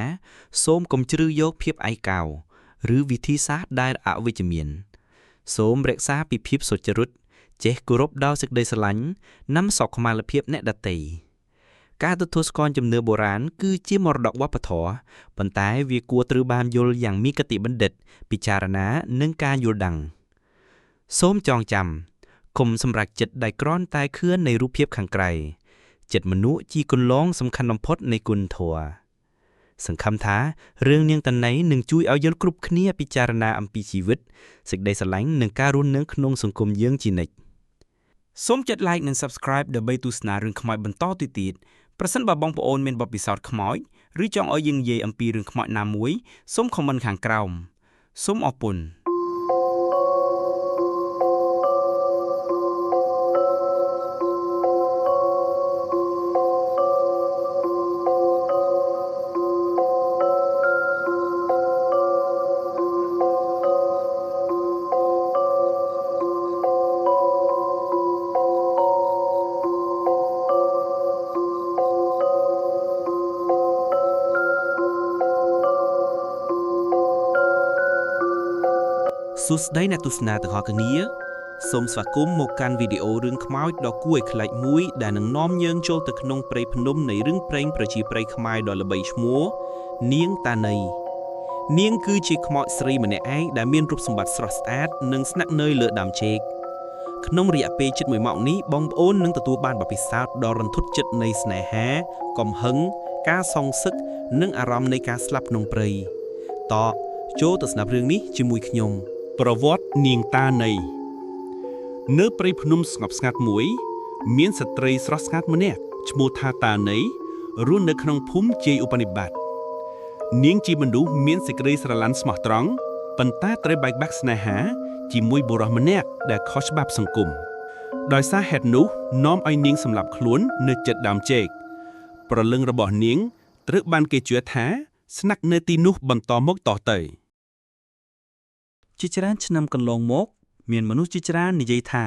សូមកុំជ្រើសយកភាពឯកោឬវិធីសាស្ត្រដែលអវិជ្ជមានសូមរក្សាពីភាពសុចរិតចេះគោរពដល់សេចក្តីស្រឡាញ់និងសុខុមាលភាពអ្នកដទៃការទទួលស្គាល់ជំនឿបុរាណគឺជាមរតកវប្បធម៌ប៉ុន្តែវាគួរត្រូវបានយល់យ៉ាងមានគតិបណ្ឌិតពិចារណានិងការយល់ដឹងសូមចងចាំកុំសម្រេចចិត្តដែលគ្រាន់តែខឿននៃរូបភាពខាងក្រៅចិត្តមនុស្សជាគន្លងសំខាន់បំផុតនៃគុណធម៌សង្ឃឹមថារឿងនាងតាណីនឹងជួយឲ្យយើងគ្រប់គ្នាពិចារណាអំពីជីវិតសេចក្តីស្រឡាញ់និងការរស់នៅក្នុងសង្គមយើងជានិច្ចសូមចុច like និង subscribe ដើម្បីទស្សនារឿងខ្មោចបន្តទៅទៀតប្រសិនបើបងប្អូនមានបទពិសោធន៍ខ្មោចឬចង់ឲ្យយើងនិយាយអំពីរឿងខ្មោចណាមួយសូម comment ខាងក្រោមសូមអរគុណ សួស្តីអ្នកទស្សនាទាំងអស់គ្នាសូមស្វាគមន៍មកកាន់វីដេអូរឿងខ្មោចដ៏គួរឲ្យខ្លាចមួយដែលនឹងនាំយើងចូលទៅក្នុងព្រៃភ្នំនៃរឿងព្រេងប្រជាប្រិយខ្មែរដ៏ល្បីឈ្មោះនាងតាណីនាងគឺជាខ្មោចស្រីម្នាក់ឯងដែលមានរូបសម្បត្តិស្រស់ស្អាតនិងស្នាក់នៅលើដើមចេកក្នុងរយៈពេលជិត1ម៉ោងនេះបងប្អូននឹងទទួលបានបទពិសោធន៍ដ៏រន្ធត់ចិត្តនៃស្នេហាកំហឹងការសងសឹកនិងអារម្មណ៍នៃការស្លាប់ក្នុងព្រៃតចូលទៅស្ដាប់រឿងនេះជាមួយខ្ញុំប្រវត្តិនាងតាណីនៅព្រៃភ្នំស្ងប់ស្ងាត់មួយមានស្ត្រីស្រស់ស្អាតម្នាក់ឈ្មោះថាតាណីរស់នៅក្នុងភូមិជ័យឧបនិបត្តិនាងជាមនុស្សមានសេចក្តីស្រឡាញ់ស្មោះត្រង់ប៉ុន្តែត្រូវបែកបាក់ស្នេហាជាមួយបុរសម្នាក់ដែលខុសច្បាប់សង្គមដោយសារហេតុនោះនាំឲ្យនាងសម្លាប់ខ្លួននៅជិតដើមចេកព្រលឹងរបស់នាងត្រូវបានគេជឿថាស្នាក់នៅទីនោះបន្តមកតទៅជាច្រើនឆ្នាំកន្លងមកមានមនុស្សជាច្រើននិយាយថា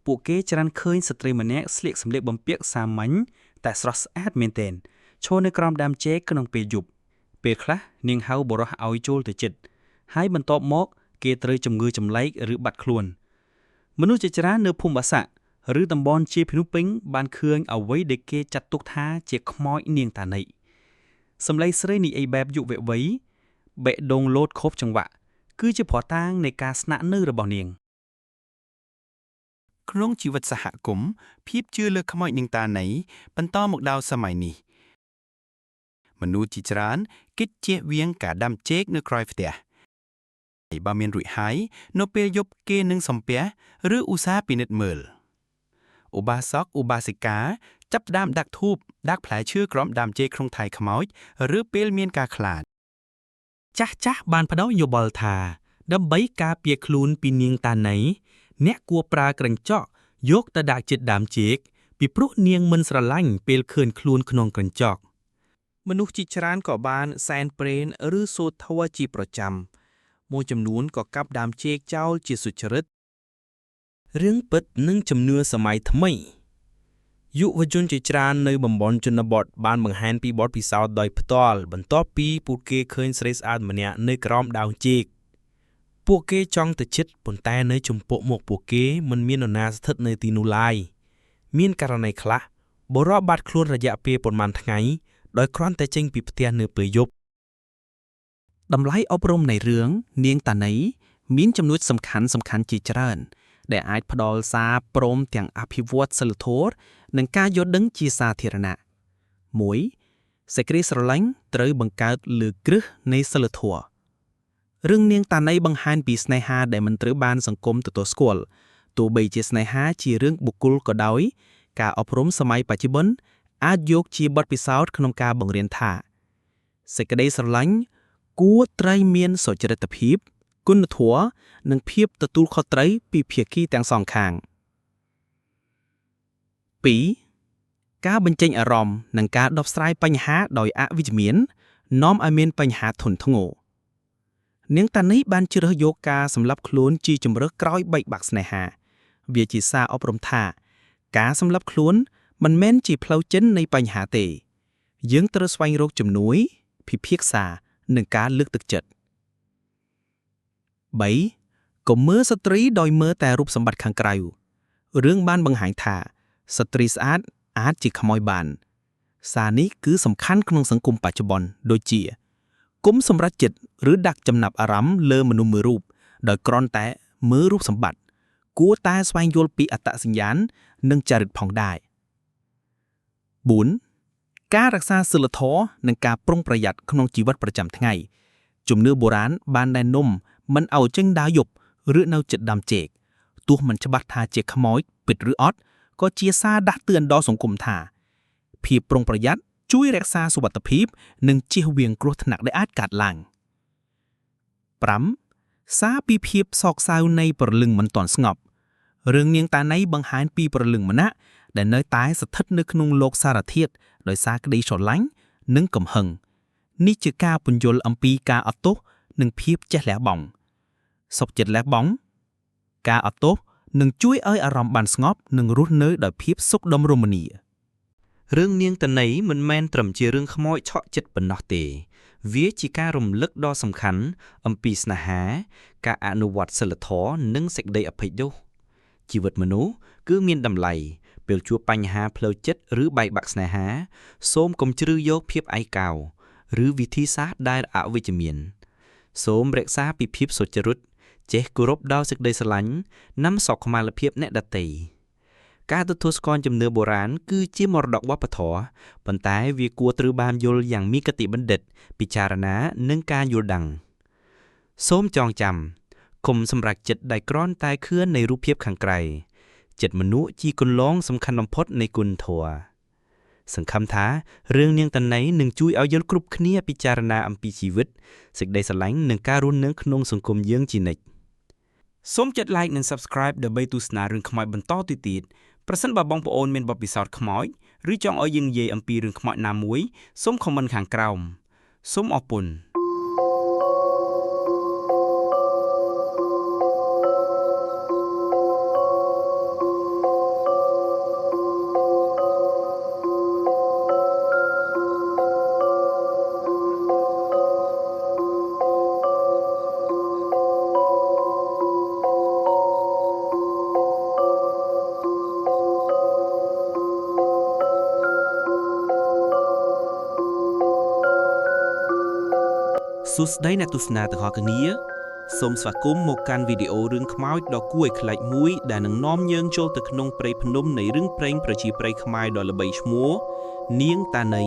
ពួកគេច្រើនឃើញស្ត្រីម្នាក់ស្លៀកសម្លៀកបំពាក់សាមញ្ញតែស្រស់ស្អាតមែនទែនឈរនៅក្រោមដើមចេកក្នុងពេលយប់ពេលខ្លះនាងហៅបុរសឲ្យចូលទៅជិតហើយបន្ទាប់មកគេត្រូវជំងឺចម្លែកឬបាត់ខ្លួនមនុស្សជាច្រើននៅភូមិបាសាក់ឬតំបន់ជាភ្នំពេញបានឃើញអ្វីដែលគេចាត់ទុកថាជាខ្មោចនាងតាណីសម្លេងស្រីនិយាយបែបយុវវ័យបេះដូងលោតខុបចង្វាក់គឺជាភស្តុតាងនៃការស្នាក់នៅរបស់នាងក្នុងជីវិតសហគមន៍ភាពជឿលើខ្មោចនាងតាណីបន្តមកដល់សម័យនេះមនុស្សជាច្រើនគិតជៀសវាងការដាំចេកនៅក្រោយផ្ទះបើមានរួចហើយនៅពេលយប់គេនឹងសំពះឬឧស្សាហ៍ពិនិត្យមើលឧបាសកឧបាសិកាចាប់ផ្ដើមដាក់ធូបដាក់ផ្លែឈើក្រោមដើមចេកក្នុងថៃខ្មោចឬពេលមានការខ្លាចចាស់បានផ្ដល់យោបល់ថាដើម្បីការពារខ្លួនពីនាងតាណីអ្នកគួរប្រើក្រញ្ចក់យកទៅដាក់ជិតដើមចេកពីព្រោះនាងមិនស្រឡាញ់ពេលឃើញខ្លួនក្នុងក្រញ្ចក់មនុស្សជាច្រើនក៏បានសែនព្រេនឬសូត្រធម៌ជាប្រចាំមួយចំនួនក៏កាប់ដើមចេកចោលជាសុចរិតរឿងពិតនិងជំនឿសម័យថ្មីយុវជនជាច្រើននៅតំបន់ជនបទបានបង្ហាញពីបទពិសោធន៍ដោយផ្ទាល់បន្ទាប់ពីពួកគេឃើញស្រីស្អាតម្នាក់នៅក្រោមដើមចេកពួកគេចង់ទៅជិតប៉ុន្តែនៅចំពោះមុខពួកគេមិនមាននរណាស្ថិតនៅទីនោះឡើយមានករណីខ្លះបុរសបាត់ខ្លួនរយៈពេលប្រមាណថ្ងៃដោយគ្រាន់តែចេញពីផ្ទះនៅពេលយប់តម្លៃអប់រំនៃរឿងនាងតាណីមានចំណុចសំខាន់ជាច្រើនដែលអាចផ្ដល់សារព្រមទាំងអភិវឌ្ឍសីលធម៌និងការយល់ដឹងជាសាធារណៈ 1. សេចក្តីស្រឡាញ់ត្រូវបង្កើតលើគ្រឹះនៃសីលធម៌រឿងនាងតាណីបង្ហាញពីស្នេហាដែលមិនត្រូវបានសង្គមទទួលស្គាល់ទោះបីជាស្នេហាជារឿងបុគ្គលក៏ដោយការអប់រំសម័យបច្ចុប្បន្នអាចយកជាបទពិសោធន៍ក្នុងការបង្រៀនថាសេចក្តីស្រឡាញ់គួរត្រូវមានសុចរិតភាពគុណធម៌និងភាពទទួលខុសត្រូវពីភាគីទាំងសងខាង 2. ការបញ្ចេញអារម្មណ៍និងការដោះស្រាយបញ្ហាដោយអវិជ្ជមាននាំឲ្យមានបញ្ហាធ្ងន់ធ្ងរនាងតាណីបានជ្រើសយកការសម្លាប់ខ្លួនជាជម្រើសក្រោយបែកបាក់ស្នេហាវាជាសារអប់រំថាការសម្លាប់ខ្លួនមិនមែនជាផ្លូវចេញនៃបញ្ហាទេយើងត្រូវស្វែងរកជំនួយពិភាក្សានិងការលើកទឹកចិត្ត 3. កុំមើលស្ត្រីដោយមើលតែរូបសម្បត្តិខាងក្រៅរឿងបានបង្ហាញថាស្ត្រីស្អាតអាចជាខ្មោចបានសារនេះគឺសំខាន់ក្នុងសង្គមបច្ចុប្បន្នដូចជាគុំសម្រេចចិត្តឬដាក់ចំណាប់អារម្មណ៍លើមនុស្សមួយរូបដោយគ្រាន់តែមើលរូបសម្បត្តិគួរតែស្វែងយល់ពីអត្តសញ្ញាណនិងចរិតផងដែរ 4. ការរក្សាសីលធម៌និងការប្រុងប្រយ័ត្នក្នុងជីវិតប្រចាំថ្ងៃជំនឿបុរាណបានណែនាំមិនឲ្យចេញដើរយប់ឬនៅជិតដើមចេកទោះមិនច្បាស់ថាជាខ្មោចពិតឬអត់ក៏ជាសារដាស់តឿនដល់សង្គមថាភាពប្រុងប្រយ័ត្នជួយរក្សាសុវត្ថិភាពនិងជៀសវាងគ្រោះថ្នាក់ដែលអាចកើតឡើង 5. សារពីភាពសោកសៅនៃព្រលឹងមិនទាន់ស្ងប់រឿងនាងតាណីបង្ហាញពីព្រលឹងម្នាក់ដែលនៅតែស្ថិតនៅក្នុងលោកសារធាតុដោយសារក្តីស្រឡាញ់និងកំហឹងនេះជាការពន្យល់អំពីការអត់ទោសនិងភាពចេះលះបង់សុខចិត្តលះបង់ការអត់ទោសនឹងជួយឲ្យអារម្មណ៍បានស្ងប់និងរស់នៅដោយភាពសុខដុមរមនារឿងនាងតាណីមិនមែនត្រឹមជារឿងខ្មោចឆក់ចិត្តប៉ុណ្ណោះទេ វាជាការរំលឹកដ៏សំខាន់អំពីស្នេហាការអនុវត្តសីលធម៌និងសេចក្តីអភ័យទោសជីវិតមនុស្សគឺមានតម្លៃពេលជួបបញ្ហាផ្លូវចិត្តឬបែកបាក់ស្នេហាសូមកុំជ្រើសយកភាពឯកោឬវិធីសាស្ត្រដែលអវិជ្ជមានសូមរក្សាពីភាពសុចរិតចេះគោរពដល់សេចក្តីស្រឡាញ់និងសុខុមាលភាពអ្នកដទៃការទទួលស្គាល់ជំនឿបុរាណគឺជាមរតកវប្បធម៌ប៉ុន្តែវាគួរត្រូវបានយល់យ៉ាងមានគតិបណ្ឌិតពិចារណានិងការយល់ដឹងសូមចងចាំកុំសម្រេចចិត្តដែលគ្រាន់តែខឿននៃរូបភាពខាងក្រៅចិត្តមនុស្សជាគន្លងសំខាន់បំផុតនៃគុណធម៌សង្ឃឹមថារឿងនាងតន័យនឹងជួយឲ្យយល់គ្រប់គ្នាពិចារណាអំពីជីវិតសេចក្តីស្រឡាញ់និងការរស់នៅក្នុងសង្គមយើងជានិច្ចសូមចុច like និង subscribe ដើម្បីទស្សនារឿងខ្មោចបន្តទៅទៀតប្រសិនបើបងប្អូនមានបទពិសោធន៍ខ្មោចឬចង់ឲ្យយើងនិយាយអំពីរឿងខ្មោចណាមួយសូម comment ខាងក្រោមសូមអរគុណសួស្តីអ្នកទស្សនាទាំងអស់គ្នាសូមស្វាគមន៍មកកាន់វីដេអូរឿងខ្មោចដ៏គួរឲ្យខ្លាចមួយដែលនឹងនាំយើងចូលទៅក្នុងព្រៃភ្នំនៃរឿងព្រេងប្រជាប្រិយខ្មែរដ៏ល្បីឈ្មោះនាងតាណី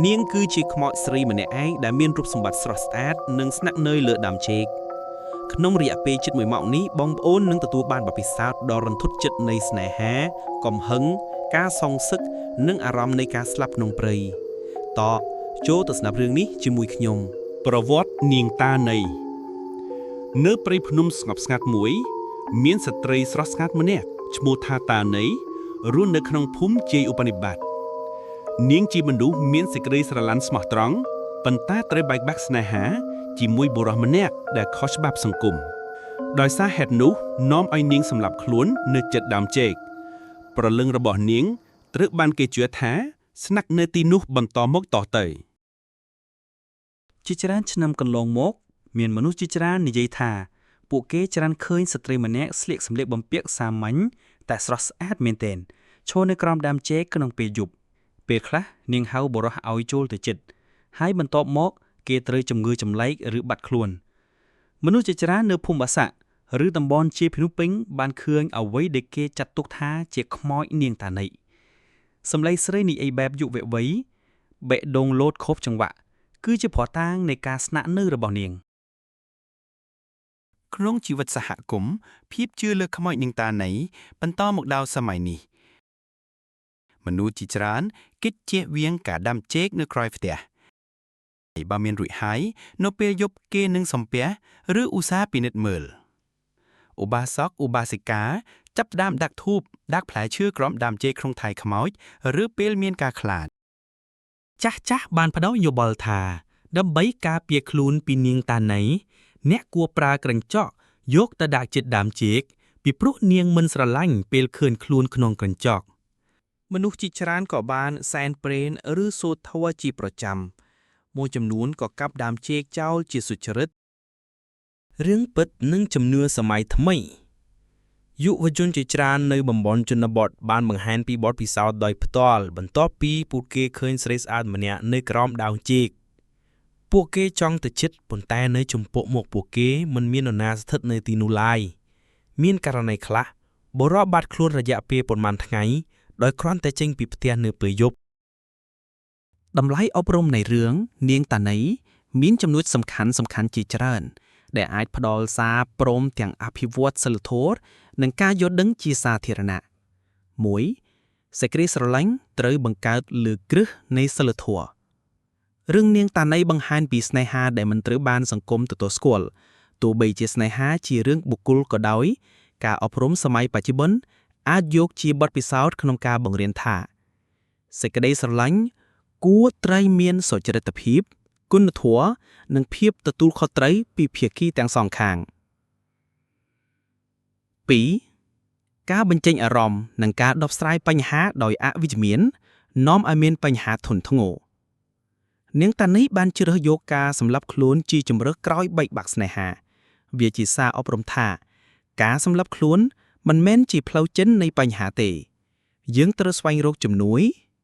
នាងគឺជាខ្មោចស្រីម្នាក់ឯងដែលមានរូបសម្បត្តិស្រស់ស្អាតនិងស្នាក់នៅលើដើមចេកក្នុងរយៈពេលជិត1ម៉ោងនេះបងប្អូននឹងទទួលបានបទពិសោធន៍ដ៏រន្ធត់ចិត្តនៃស្នេហាកំហឹងការសងសឹកនិងអារម្មណ៍នៃការស្លាប់ក្នុងព្រៃតចូលទៅស្ដាប់រឿងនេះជាមួយខ្ញុំប្រវត្តិនាងតាណីនៅព្រៃភ្នំស្ងប់ស្ងាត់មួយមានស្ត្រីស្រស់ស្អាតម្នាក់ឈ្មោះថាតាណីរស់នៅក្នុងភូមិជ័យឧបនិបត្តិនាងជាមនុស្សមានសេចក្តីស្រឡាញ់ស្មោះត្រង់ប៉ុន្តែត្រូវបែកបាក់ស្នេហាជាមួយបុរសម្នាក់ដែលខុសច្បាប់សង្គមដោយសារហេតុនោះនាំឲ្យនាងសម្លាប់ខ្លួននៅជិតដើមចេកព្រលឹងរបស់នាងត្រូវបានគេជឿថាស្នាក់នៅទីនោះបន្តមកតទៅជាច្រើនឆ្នាំកន្លងមកមានមនុស្សជាច្រើននិយាយថាពួកគេច្រើនឃើញស្ត្រីម្នាក់ស្លៀកសម្លៀកបំពាក់សាមញ្ញតែស្រស់ស្អាតមែនទែនឈរនៅក្រោមដើមចេកក្នុងពេលយប់ពេលខ្លះនាងហៅបុរសឲ្យចូលទៅជិតហើយបន្ទាប់មកគេត្រូវជំងឺចម្លែកឬបាត់ខ្លួនមនុស្សជាច្រើននៅភូមិបាសាក់ឬតំបន់ជាភ្នំពេញបានឃើញអ្វីដែលគេចាត់ទុកថាជាខ្មោចនាងតាណីសម្លេងស្រីនិយាយបែបយុវវ័យបេះដូងលោតខុបចង្វាក់គឺជាភ័ស្តុតាងនៃការស្នាក់នៅរបស់នាងក្នុងជីវិតសហគមន៍ភាពជឿលើខ្មោចនាងតាណីបន្តមកដល់សម័យនេះមនុស្សជាច្រើនគិតជៀសវាងការដាំចេកនៅក្រោយផ្ទះបើមានរួចហើយនៅពេលយប់គេនឹងសំពះឬឧស្សាហ៍ពិនិត្យមើលឧបាសកឧបាសិកាចាប់ផ្ដើមដាក់ធូបដាក់ផ្លែឈើក្រោមដើមចេកក្នុងថៃខ្មោចឬពេលមានការខ្លាចចាស់បានផ្ដល់យោបល់ថាដើម្បីការពារខ្លួនពីនាងតាណីអ្នកគួរប្រើក្រញ្ចក់យកទៅដាក់ជិតដើមចេកពីព្រោះនាងមិនស្រឡាញ់ពេលឃើញខ្លួនក្នុងក្រញ្ចក់មនុស្សជាច្រើនក៏បានសែនព្រេនឬសូត្រធម៌ជាប្រចាំមួយចំនួនក៏កាប់ដើមចេកចោលជាសុចរិតរឿងពិតនិងជំនឿសម័យថ្មីយុវជនជាច្រើននៅតំបន់ជនបទបានបង្ហាញពីបទពិសោធន៍ដោយផ្ទាល់បន្ទាប់ពីពួកគេឃើញស្រីស្អាតម្នាក់នៅក្រោមដើមចេកពួកគេចង់ទៅជិតប៉ុន្តែនៅចំពោះមុខពួកគេមិនមាននរណាស្ថិតនៅទីនោះឡើយមានករណីខ្លះបុរសបាត់ខ្លួនរយៈពេលប៉ុន្មានថ្ងៃដោយគ្រាន់តែចេញពីផ្ទះនៅពេលយប់តម្លៃអប់រំនៃរឿងនាងតាណីមានចំណុចសំខាន់ជាច្រើនដែលអាចផ្ដល់សារព្រមទាំងអភិវឌ្ឍសីលធម៌និងការយល់ដឹងជាសាធារណៈ 1. សេចក្តីស្រឡាញ់ត្រូវបង្កើតលើគ្រឹះនៃសីលធម៌រឿងនាងតាណីបង្ហាញពីស្នេហាដែលមិនត្រូវបានសង្គមទទួលស្គាល់ទោះបីជាស្នេហាជារឿងបុគ្គលក៏ដោយការអប់រំសម័យបច្ចុប្បន្នអាចយកជាបទពិសោធន៍ក្នុងការបង្រៀនថាសេចក្តីស្រឡាញ់គួរត្រូវមានសុចរិតភាពគុណធម៌និងភាពទទួលខុសត្រូវពីភាគីទាំងសងខាង 2. ការបញ្ចេញអារម្មណ៍និងការដោះស្រាយបញ្ហាដោយអវិជ្ជមាននាំឲ្យមានបញ្ហាធ្ងន់ធ្ងរ នាងតានេះបានជ្រើសយកការសម្លាប់ខ្លួនជាជំរើសក្រោយបែកបាក់ស្នេហាវាជាសារអប់រំថាការសម្លាប់ខ្លួនមិនមែនជាផ្លូវចិននៃបញ្ហាទេយើងត្រូវស្វែងរកជំនួយ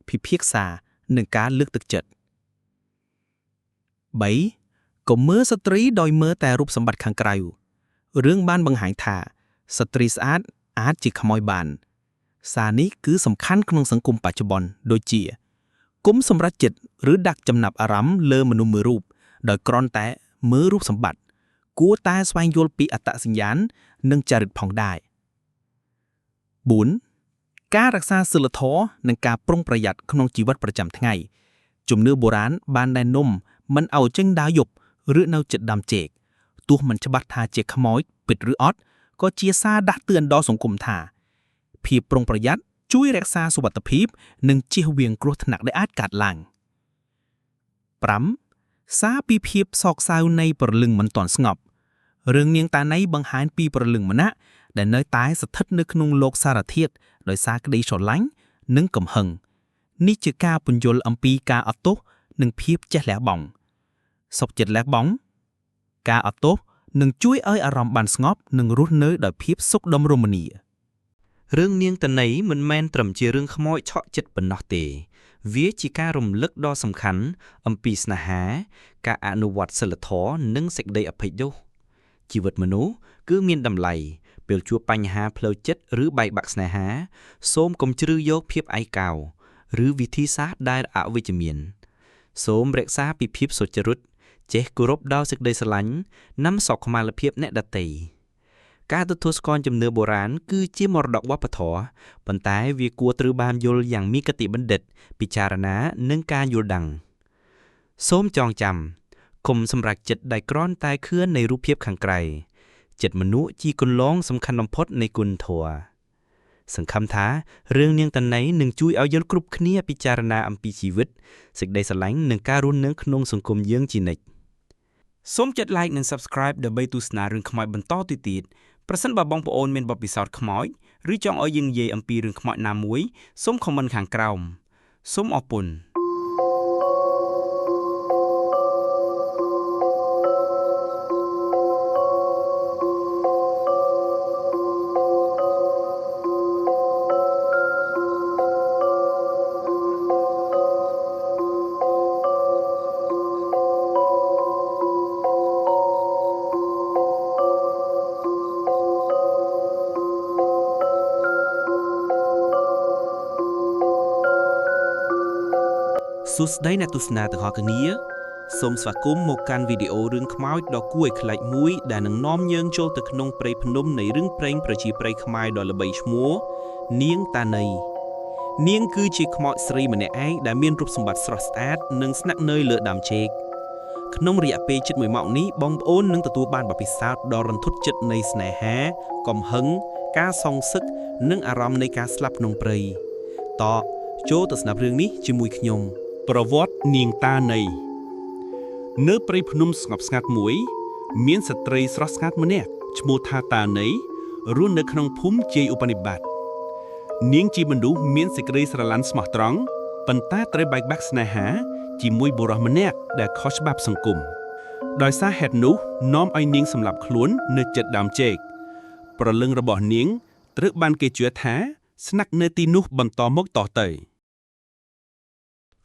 ពិភាក្សានិងការលើកទឹកចិត្ត 3. កុំមើលស្ត្រីដោយមើលតែរូបសម្បត្តិខាងក្រៅរឿងបានបង្ហាញថាស្ត្រីស្អាតអាចជាខ្មោយបានសារនេះគឺសំខាន់ក្នុងសង្គមបច្ចុប្បន្នដូចជាគុំសម្រេចចិត្តឬដាក់ចំណាប់អារម្មណ៍លើមនុស្សមួយរូបដោយគ្រាន់តែមើលរូបសម្បត្តិគួរតែស្វែងយល់ពីអត្តសញ្ញាណនិងចរិតផងដែរ 4. ការរក្សាសីលធម៌និងការប្រុងប្រយ័ត្នក្នុងជីវិតប្រចាំថ្ងៃជំនឿបុរាណបានណែនាំមិនឲ្យចេញដើរយប់ឬនៅជិតដើមចេកទោះមិនច្បាស់ថាជាខ្មោចពិតឬអត់ក៏ជាសារដាស់តឿនដល់សង្គមថាភាពប្រុងប្រយ័ត្នជួយរក្សាសុវត្ថិភាពនិងជៀសវាងគ្រោះថ្នាក់ដែលអាចកើតឡើង 5. សារពីភាពសោកសៅនៃព្រលឹងមិនទាន់ស្ងប់រឿងនាងតាណៃបង្ហាញពីព្រលឹងម្នាក់ដែលនៅតែស្ថិតនៅក្នុងលោកសារធាតុដោយសារក្តីស្រឡាញ់និងកំហឹងនេះជាការពន្យល់អំពីការអត់ទោសនិងភាពចេះលះបង់សុខចិត្តលះបង់ការអត់ទោសនឹងជួយឲ្យអារម្មណ៍បានស្ងប់និងរស់នៅដោយភាពសុខដុមរមនារឿងនាងតាណៃមិនមែនត្រឹមជារឿងខ្មោចឆក់ចិត្តប៉ុណ្ណោះទេវាជាការរំលឹកដ៏សំខាន់អំពីស្នេហាការអនុវត្តសីលធម៌និងសេចក្តីអភ័យទោសជីវិតមនុស្សគឺមានតម្លៃពេលជួបបញ្ហាផ្លូវចិត្តឬបែកបាក់ស្នេហាសូមកុំជ្រើសយកភាពឯកោឬវិធីសាស្ត្រដែលអវិជ្ជមានសូមរក្សាពីភាពសុចរិតចេះគោរពដល់សេចក្តីស្រឡាញ់និងសុខុមាលភាពអ្នកដទៃការទទួលស្គាល់ជំនឿបុរាណគឺជាមរតកវប្បធម៌ប៉ុន្តែវាគួរត្រូវបានយល់យ៉ាងមានគតិបណ្ឌិតពិចារណានិងការយល់ដឹងសូមចងចាំកុំសម្រេចចិត្តដែលគ្រាន់តែខឿននៃរូបភាពខាងក្រៅចិត្តមនុស្សជាគន្លងសំខាន់បំផុតនៃគុណធម៌សង្ឃឹមថារឿងនាងតាណៃនឹងជួយឲ្យយើងគ្រប់គ្នាពិចារណាអំពីជីវិតសេចក្តីស្រឡាញ់និងការរស់នៅក្នុងសង្គមយើងជានិច្ចសូមចុច like និង subscribe ដើម្បីទស្សនារឿងខ្មោចបន្តទៅទៀតប្រសិនបើបងប្អូនមានបទពិសោធន៍ខ្មោចឬចង់ឲ្យយើងនិយាយអំពីរឿងខ្មោចណាមួយសូម comment ខាងក្រោមសូមអរគុណសួស្តីអ្នកទស្សនាទាំងអស់គ្នាសូមស្វាគមន៍មកកាន់វីដេអូរឿងខ្មោចដ៏គួរឲ្យខ្លាចមួយដែលនឹងនាំយើងចូលទៅក្នុងព្រៃភ្នំនៃរឿងព្រេងប្រជាប្រិយខ្មែរដ៏ល្បីឈ្មោះនាងតាណៃនាងគឺជាខ្មោចស្រីម្នាក់ឯងដែលមានរូបសម្បត្តិស្រស់ស្អាតនិងស្នាក់នៅលើដើមចេកក្នុងរយៈពេលជិត1ម៉ោងនេះបងប្អូននឹងទទួលបានបទពិសោធន៍ដ៏រន្ធត់ចិត្តនៃស្នេហាកំហឹងការសងសឹកនិងអារម្មណ៍នៃការស្លាប់ក្នុងព្រៃតោះចូលទៅស្ដាប់រឿងនេះជាមួយខ្ញុំប្រវត្តិនាងតាណៃនៅព្រៃភ្នំស្ងប់ស្ងាត់មួយមានស្ត្រីស្រស់ស្អាតម្នាក់ឈ្មោះថាតាណៃរស់នៅក្នុងភូមិជ័យឧបនិបត្តិនាងជាមនុស្សមានសេចក្តីស្រឡាញ់ស្មោះត្រង់ប៉ុន្តែត្រូវបែកបាក់ស្នេហាជាមួយបុរសម្នាក់ដែលខុសច្បាប់សង្គមដោយសារហេតុនោះនាំឲ្យនាងសម្លាប់ខ្លួននៅជិតដើមចេកព្រលឹងរបស់នាងត្រូវបានគេជឿថាស្នាក់នៅទីនោះបន្តមកតទៅ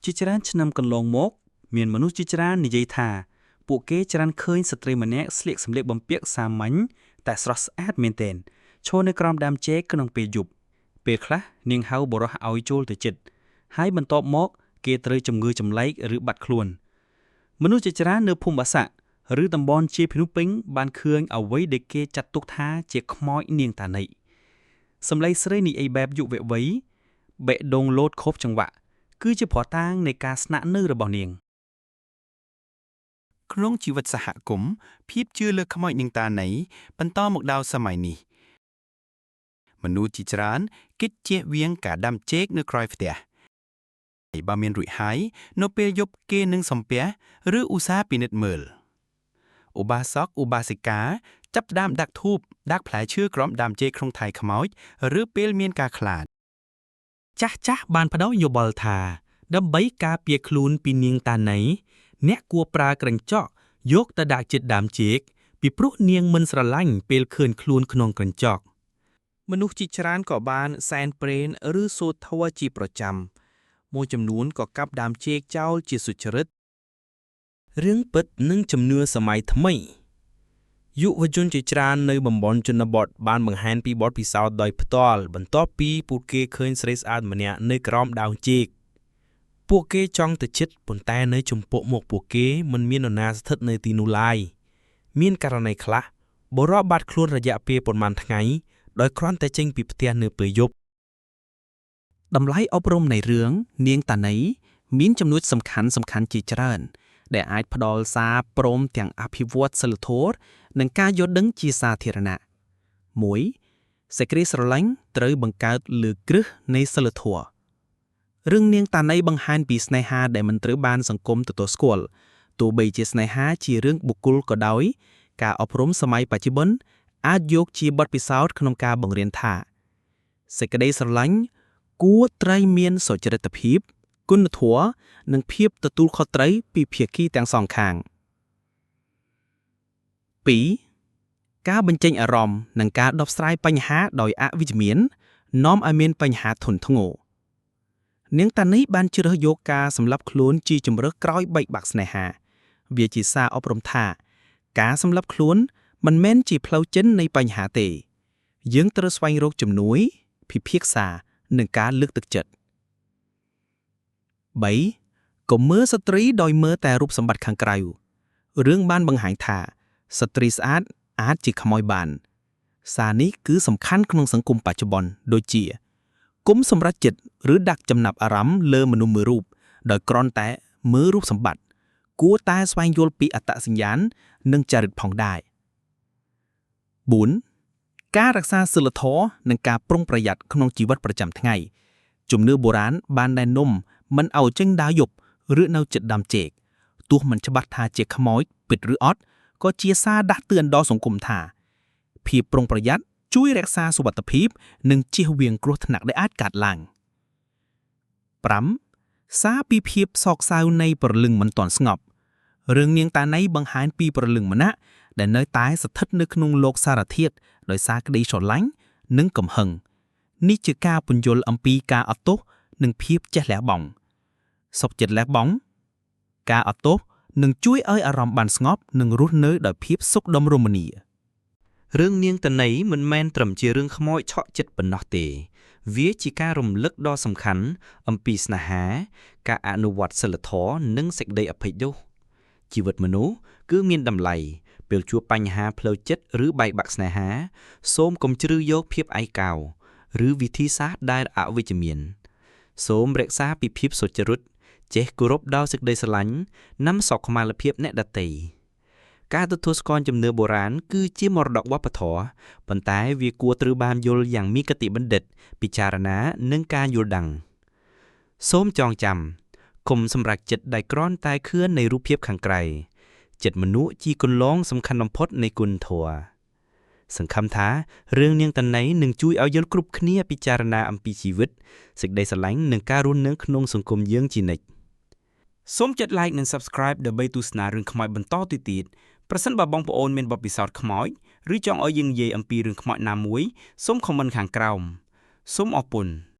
ជាច្រើនឆ្នាំកន្លងមកមានមនុស្សជាច្រើននិយាយថាពួកគេច្រើនឃើញស្ត្រីម្នាក់ស្លៀកសម្លៀកបំពាក់សាមញ្ញតែស្រស់ស្អាតមែនទែនឈរនៅក្រោមដើមចេកក្នុងពេលយប់ពេលខ្លះនាងហៅបុរសឲ្យចូលទៅជិតហើយបន្ទាប់មកគេត្រូវជំងឺចម្លែកឬបាត់ខ្លួនមនុស្សជាច្រើននៅភូមិបាសាក់ឬតំបន់ជាភ្នំពេញបានឃើញអ្វីដែលគេចាត់ទុកថាជាខ្មោចនាងតាណៃសម្លេងស្រីនិយាយបែបយុវវ័យបេះដូងលោតខុបចង្វាក់គឺជាភ័ស្តុតាងនៃការស្នាក់នៅរបស់នាងក្នុងជីវិតសហគមន៍ភាពជឿលើខ្មោចនាងតាណៃបន្តមកដល់សម័យនេះមនុស្សជាច្រើនគិតជៀសវាងការដាំចេកនៅក្រោយផ្ទះបើមានរួចហើយនៅពេលយប់គេនឹងសំពះឬឧស្សាហ៍ពិនិត្យមើលឧបាសកឧបាសិកាចាប់ផ្ដើមដាក់ធូបដាក់ផ្លែឈើក្រោមដើមចេកក្នុងថៃខ្មោចឬពេលមានការខ្លាចចាស់បានផ្ដល់យោបល់ថាដើម្បីការពារខ្លួនពីនាងតាណៃ អ្នកគួរប្រើក្រញ្ចក់យកទៅដាក់ចិត្តដើមចេកពីព្រោះនាងមិនស្រឡាញ់ពេលឃើញខ្លួនក្នុងក្រញ្ចក់មនុស្សជាច្រើនក៏បានសែនព្រេនឬសូត្រធម៌ជាប្រចាំមួយចំនួនក៏កាប់ដើមចេកចោលជាសុចរិតរឿងពិតនិងជំនឿសម័យថ្មីយុវជនជាច្រើននៅតំបន់ជនបទបានបង្ហាញពីបទពិសោធន៍ដោយផ្ទាល់បន្ទាប់ពីពួកគេឃើញស្រីស្អាតម្នាក់នៅក្រោមដើមចេកពួកគេចង់ទៅជិតប៉ុន្តែនៅចំពោះមុខពួកគេមិនមាននរណាស្ថិតនៅទីនោះឡើយមានករណីខ្លះបុរសបាត់ខ្លួនរយៈពេលប៉ុន្មានថ្ងៃដោយគ្រាន់តែចេញពីផ្ទះនៅពេលយប់តម្លៃអប់រំនៃរឿងនាងតាណីមានចំណុចសំខាន់ជាច្រើនដែលអាចផ្ដល់សារព្រមទាំងអភិវឌ្ឍសីលធម៌និងការយល់ដឹងជាសាធារណៈ 1. សេចក្តីស្រឡាញ់ត្រូវបង្កើតលើគ្រឹះនៃសីលធម៌រឿងនាងតាណីបង្ហាញពីស្នេហាដែលមិនត្រូវបានសង្គមទទួលស្គាល់ទោះបីជាស្នេហាជារឿងបុគ្គលក៏ដោយការអប់រំសម័យបច្ចុប្បន្នអាចយកជាបទពិសោធន៍ក្នុងការបង្រៀនថាសេចក្តីស្រឡាញ់គួរត្រូវមានសុចរិតភាពគុណធម៌និងភាពទទួលខុសត្រូវពីភាគីទាំងសងខាង 2. ការបញ្ចេញអារម្មណ៍និងការដោះស្រាយបញ្ហាដោយអវិជ្ជមាននាំឲ្យមានបញ្ហាធ្ងន់ធ្ងរនាងតានីបានជ្រើសយកការសម្លាប់ខ្លួនជាជម្រើសក្រោយបែកបាក់ស្នេហាវាជាសារអប់រំថាការសម្លាប់ខ្លួនមិនមែនជាផ្លូវចិននៃបញ្ហាទេយើងត្រូវស្វែងរកជំនួយពិភាក្សានិងការលើកទឹកចិត្ត 3. កុំមើលស្ត្រីដោយមើលតែរូបសម្បត្តិខាងក្រៅរឿងបានបង្ហាញថាស្ត្រីស្អាតអាចជាខ្មោចបានសារនេះគឺសំខាន់ក្នុងសង្គមបច្ចុប្បន្នដូចជាគុំសម្រេចចិត្តឬដាក់ចំណាប់អារម្មណ៍លើមនុស្សមួយរូបដោយគ្រាន់តែមើលរូបសម្បត្តិគួរតែស្វែងយល់ពីអត្តសញ្ញាណនិងចរិតផងដែរ 4. ការរក្សាសីលធម៌និងការប្រុងប្រយ័ត្នក្នុងជីវិតប្រចាំថ្ងៃជំនឿបុរាណបានណែនាំមិនឲ្យចេញដើរយប់ឬនៅជិតដើមចេកទោះមិនច្បាស់ថាជាខ្មោចពិតឬអត់ក៏ជាសារដាស់តឿនដល់សង្គមថាភាពប្រុងប្រយ័ត្នជួយរក្សាសុវត្ថិភាពនិងជៀសវាងគ្រោះថ្នាក់ដែលអាចកើតឡើង 5. សារពីភាពសោកសៅនៃព្រលឹងមិនទាន់ស្ងប់រឿងនាងតាណីបង្ហាញពីព្រលឹងម្នាក់ដែលនៅតែស្ថិតនៅក្នុងលោកសារធាតុដោយសារក្តីស្រឡាញ់និងកំហឹងនេះជាការពន្យល់អំពីការអត់ទោសនិងភាពចេះលះបង់សុខចិត្តលះបង់ការអត់ទោសនឹងជួយឲ្យអារម្មណ៍បានស្ងប់និងរស់នៅដោយភាពសុខដុមរមនារឿងនាងតាណីមិនមែនត្រឹមជារឿងខ្មោចឆក់ចិត្តប៉ុណ្ណោះទេវាជាការរំលឹកដ៏សំខាន់អំពីស្នេហាការអនុវត្តសីលធម៌និងសេចក្តីអភ័យទោសជីវិតមនុស្សគឺមានតម្លៃពេលជួបបញ្ហាផ្លូវចិត្តឬបែកបាក់ស្នេហាសូមកុំជ្រើសយកភាពឯកោឬវិធីសាស្ត្រដែលអវិជ្ជមានសូមរក្សាពីភាពសុចរិតចេះគោរពដល់សេចក្តីស្រឡាញ់និងសុខុមាលភាពអ្នកដទៃការទទួលស្គាល់ជំនឿបុរាណគឺជាមរតកវប្បធម៌ប៉ុន្តែវាគួរត្រូវបានយល់យ៉ាងមានគតិបណ្ឌិតពិចារណានិងការយល់ដឹងសូមចងចាំកុំសម្រេចចិត្តដែលគ្រាន់តែខឿននៃរូបភាពខាងក្រៅចិត្តមនុស្សជាគន្លងសំខាន់បំផុតនៃគុណធម៌សង្ឃឹមថារឿងនាងតាណីនឹងជួយឲ្យយើងគ្រប់គ្នាពិចារណាអំពីជីវិតសេចក្តីស្រឡាញ់និងការរស់នៅក្នុងសង្គមយើងជានិច្ចសូមចុច like និង subscribe ដើម្បីទស្សនារឿងខ្មោចបន្តទៅទៀតប្រសិនបើបងប្អូនមានបទពិសោធន៍ខ្មោចឬចង់ឲ្យយើងនិយាយអំពីរឿងខ្មោចណាមួយសូម comment ខាងក្រោមសូមអរគុណ